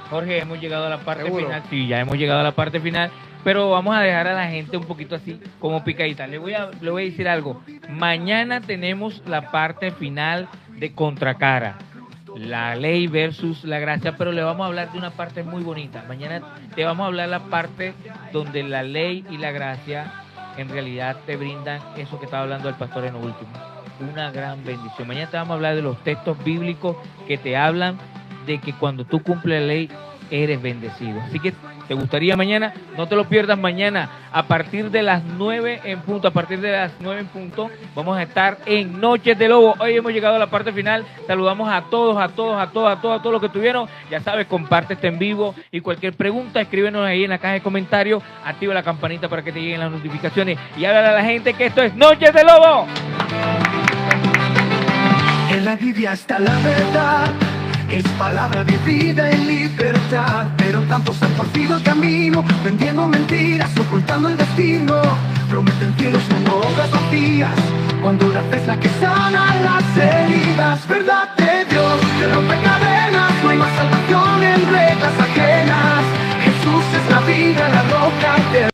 Jorge, hemos llegado a la parte ¿Seguro? final. Sí, ya hemos llegado a la parte final. Pero vamos a dejar a la gente un poquito así, como picadita. Le voy a decir algo. Mañana tenemos la parte final de Contracara. La ley versus la gracia, pero le vamos a hablar de una parte muy bonita. Mañana te vamos a hablar la parte donde la ley y la gracia en realidad te brindan eso que estaba hablando el pastor en lo último. Una gran bendición. Mañana te vamos a hablar de los textos bíblicos que te hablan de que cuando tú cumples la ley eres bendecido. Así que te gustaría mañana, no te lo pierdas mañana a partir de las 9 en punto. A partir de las 9 en punto vamos a estar en Noches de Lobo. Hoy hemos llegado a la parte final. Saludamos a todos los que estuvieron. Ya sabes, comparte este en vivo y cualquier pregunta, escríbenos ahí en la caja de comentarios. Activa la campanita para que te lleguen las notificaciones y háblale a la gente que esto es Noches de Lobo. En la Biblia está la verdad, es palabra de vida y libertad. Pero tantos han torcido el camino, vendiendo mentiras, ocultando el destino. Prometen cielos con obras vacías, cuando la fe es la que sana las heridas. Verdad de Dios, que rompe cadenas, no hay más salvación en reglas ajenas. Jesús es la vida, la roca eterna.